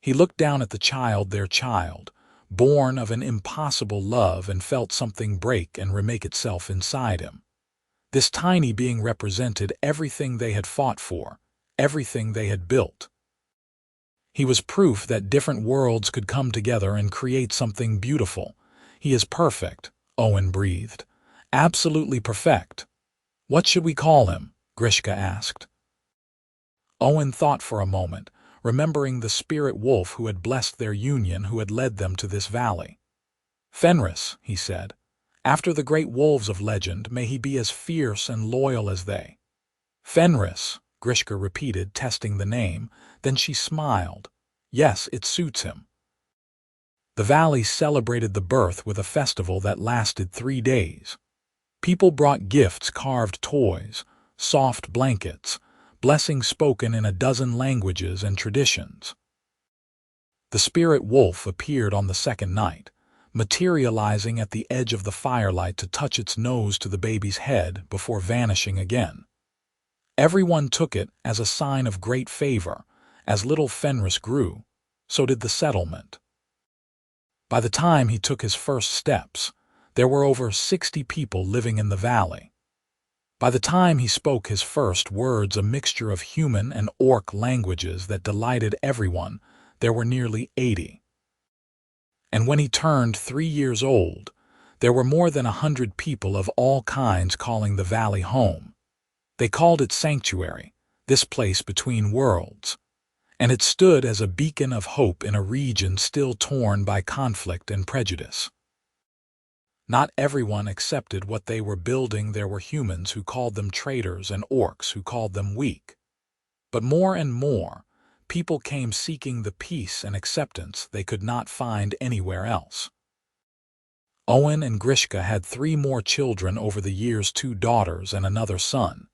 He looked down at the child, their child, born of an impossible love, and felt something break and remake itself inside him. This tiny being represented everything they had fought for, everything they had built. He was proof that different worlds could come together and create something beautiful. "He is perfect," Owen breathed. "Absolutely perfect." "What should we call him?" Grishka asked. Owen thought for a moment, remembering the spirit wolf who had blessed their union, who had led them to this valley. "Fenris," he said. "After the great wolves of legend, may he be as fierce and loyal as they." "Fenris," Grishka repeated, testing the name. Then she smiled. "Yes, it suits him." The valley celebrated the birth with a festival that lasted 3 days. People brought gifts, carved toys, soft blankets, blessings spoken in a dozen languages and traditions. The spirit wolf appeared on the second night, materializing at the edge of the firelight to touch its nose to the baby's head before vanishing again. Everyone took it as a sign of great favor. As little Fenris grew, so did the settlement. By the time he took his first steps, there were over 60 people living in the valley. By the time he spoke his first words, a mixture of human and orc languages that delighted everyone, there were nearly 80. And when he turned 3 years old, there were more than 100 people of all kinds calling the valley home. They called it sanctuary, this place between worlds, and it stood as a beacon of hope in a region still torn by conflict and prejudice. Not everyone accepted what they were building. There were humans who called them traitors and orcs who called them weak. But more and more, people came seeking the peace and acceptance they could not find anywhere else. Owen and Grishka had 3 more children over the years, 2 daughters and another son,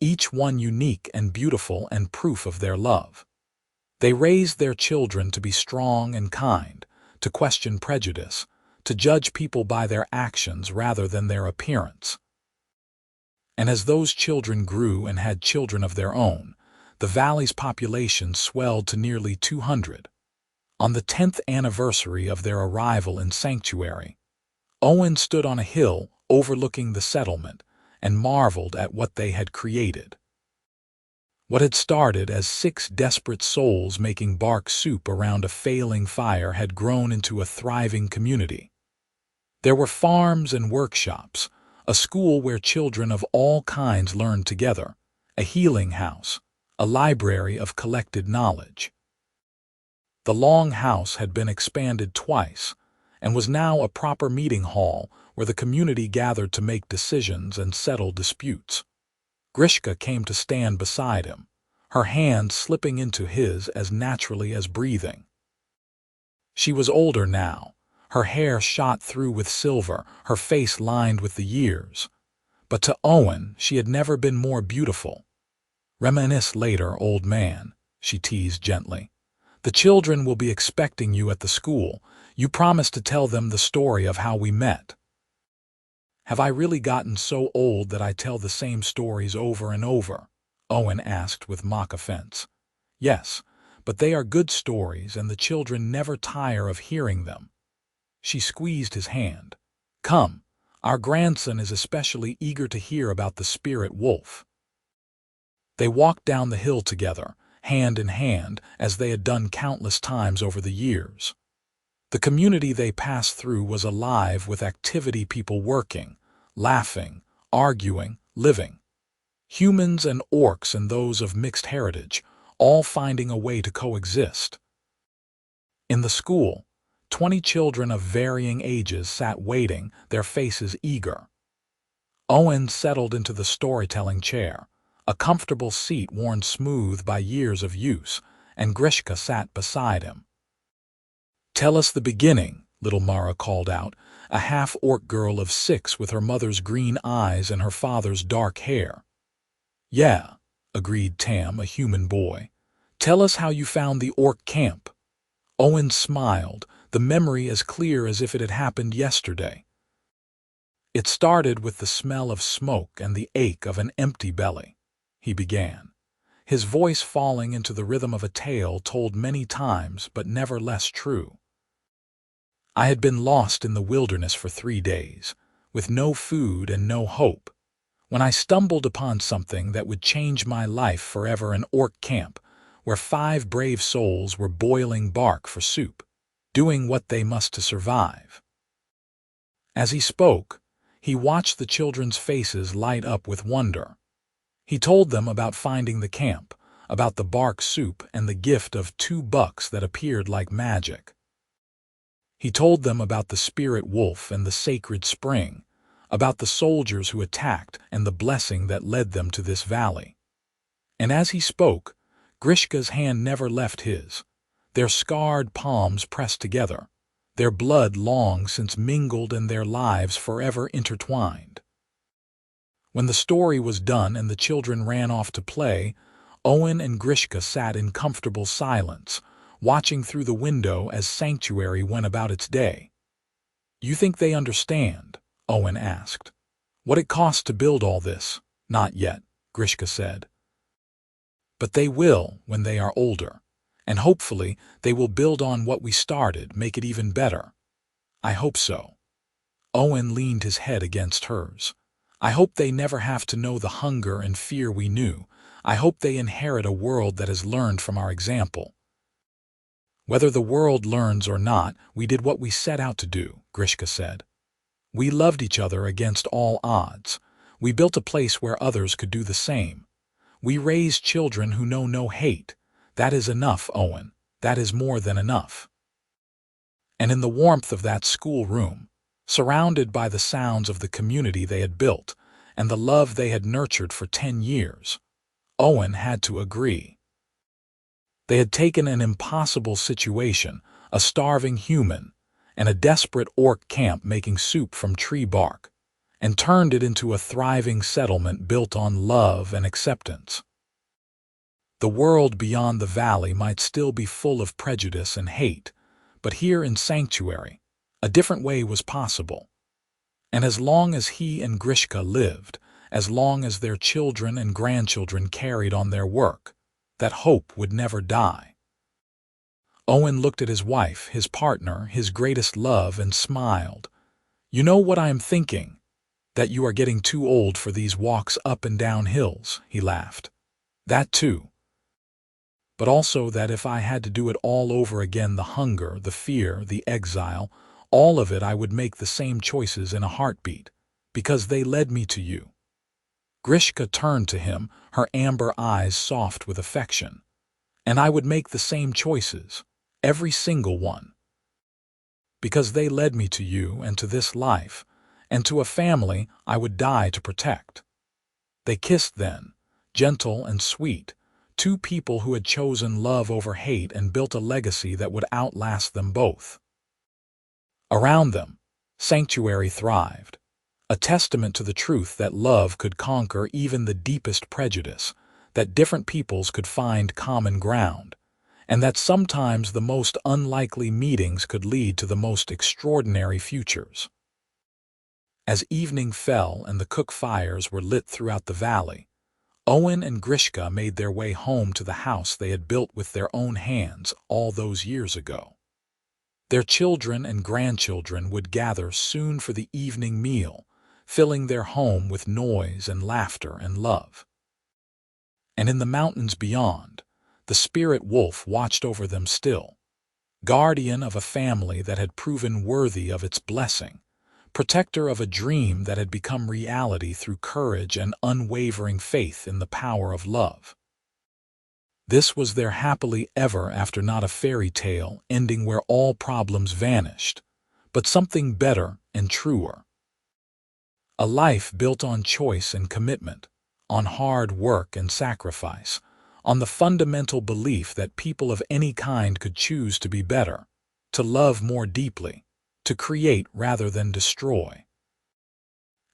each one unique and beautiful and proof of their love. They raised their children to be strong and kind, to question prejudice, to judge people by their actions rather than their appearance. And as those children grew and had children of their own, the valley's population swelled to nearly 200. On the 10th anniversary of their arrival in Sanctuary, Owen stood on a hill overlooking the settlement and marveled at what they had created. What had started as 6 desperate souls making bark soup around a failing fire had grown into a thriving community. There were farms and workshops, a school where children of all kinds learned together, a healing house, a library of collected knowledge. The long house had been expanded twice and was now a proper meeting hall where the community gathered to make decisions and settle disputes. Grishka came to stand beside him, her hand slipping into his as naturally as breathing. She was older now, her hair shot through with silver, her face lined with the years. But to Owen, she had never been more beautiful. "Reminisce later, old man," she teased gently. "The children will be expecting you at the school. You promised to tell them the story of how we met." "Have I really gotten so old that I tell the same stories over and over?" Owen asked with mock offense. "Yes, but they are good stories and the children never tire of hearing them." She squeezed his hand. "Come, our grandson is especially eager to hear about the spirit wolf." They walked down the hill together, hand in hand, as they had done countless times over the years. The community they passed through was alive with activity, people working, laughing, arguing, living. Humans and orcs and those of mixed heritage, all finding a way to coexist. In the school, 20 children of varying ages sat waiting, their faces eager. Owen settled into the storytelling chair, a comfortable seat worn smooth by years of use, and Grishka sat beside him. "Tell us the beginning," little Mara called out, a half-orc girl of 6 with her mother's green eyes and her father's dark hair. "Yeah," agreed Tam, a human boy. "Tell us how you found the orc camp." Owen smiled, the memory as clear as if it had happened yesterday. "It started with the smell of smoke and the ache of an empty belly," he began, his voice falling into the rhythm of a tale told many times but never less true. "I had been lost in the wilderness for 3 days, with no food and no hope, when I stumbled upon something that would change my life forever, an orc camp, where 5 brave souls were boiling bark for soup, doing what they must to survive." As he spoke, he watched the children's faces light up with wonder. He told them about finding the camp, about the bark soup and the gift of 2 bucks that appeared like magic. He told them about the spirit wolf and the sacred spring, about the soldiers who attacked and the blessing that led them to this valley. And as he spoke, Grishka's hand never left his, their scarred palms pressed together, their blood long since mingled and their lives forever intertwined. When the story was done and the children ran off to play, Owen and Grishka sat in comfortable silence, watching through the window as Sanctuary went about its day. "You think they understand?" Owen asked. "What it cost to build all this?" "Not yet," Grishka said. "But they will when they are older, and hopefully they will build on what we started, make it even better." "I hope so." Owen leaned his head against hers. "I hope they never have to know the hunger and fear we knew. I hope they inherit a world that has learned from our example." "Whether the world learns or not, we did what we set out to do," Grishka said. "We loved each other against all odds. We built a place where others could do the same. We raised children who know no hate. That is enough, Owen. That is more than enough." And in the warmth of that schoolroom, surrounded by the sounds of the community they had built and the love they had nurtured for 10 years. Owen had to agree. They had taken an impossible situation, a starving human, and a desperate orc camp making soup from tree bark, and turned it into a thriving settlement built on love and acceptance. The world beyond the valley might still be full of prejudice and hate, but here in Sanctuary, a different way was possible. And as long as he and Grishka lived, as long as their children and grandchildren carried on their work, that hope would never die. Owen looked at his wife, his partner, his greatest love, and smiled. "You know what I am thinking? That you are getting too old for these walks up and down hills," he laughed. "That too. But also that if I had to do it all over again, the hunger, the fear, the exile, all of it, I would make the same choices in a heartbeat, because they led me to you." Grishka turned to him, her amber eyes soft with affection. "And I would make the same choices, every single one, because they led me to you and to this life, and to a family I would die to protect." They kissed then, gentle and sweet, two people who had chosen love over hate and built a legacy that would outlast them both. Around them, Sanctuary thrived, a testament to the truth that love could conquer even the deepest prejudice, that different peoples could find common ground, and that sometimes the most unlikely meetings could lead to the most extraordinary futures. As evening fell and the cook fires were lit throughout the valley, Owen and Grishka made their way home to the house they had built with their own hands all those years ago. Their children and grandchildren would gather soon for the evening meal, filling their home with noise and laughter and love. And in the mountains beyond, the spirit wolf watched over them still, guardian of a family that had proven worthy of its blessing, protector of a dream that had become reality through courage and unwavering faith in the power of love. This was their happily ever after, not a fairy tale ending where all problems vanished, but something better and truer. A life built on choice and commitment, on hard work and sacrifice, on the fundamental belief that people of any kind could choose to be better, to love more deeply, to create rather than destroy.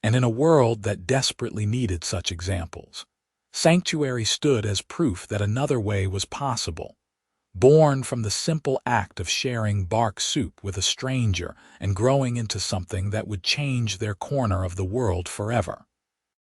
And in a world that desperately needed such examples, Sanctuary stood as proof that another way was possible, born from the simple act of sharing bark soup with a stranger and growing into something that would change their corner of the world forever.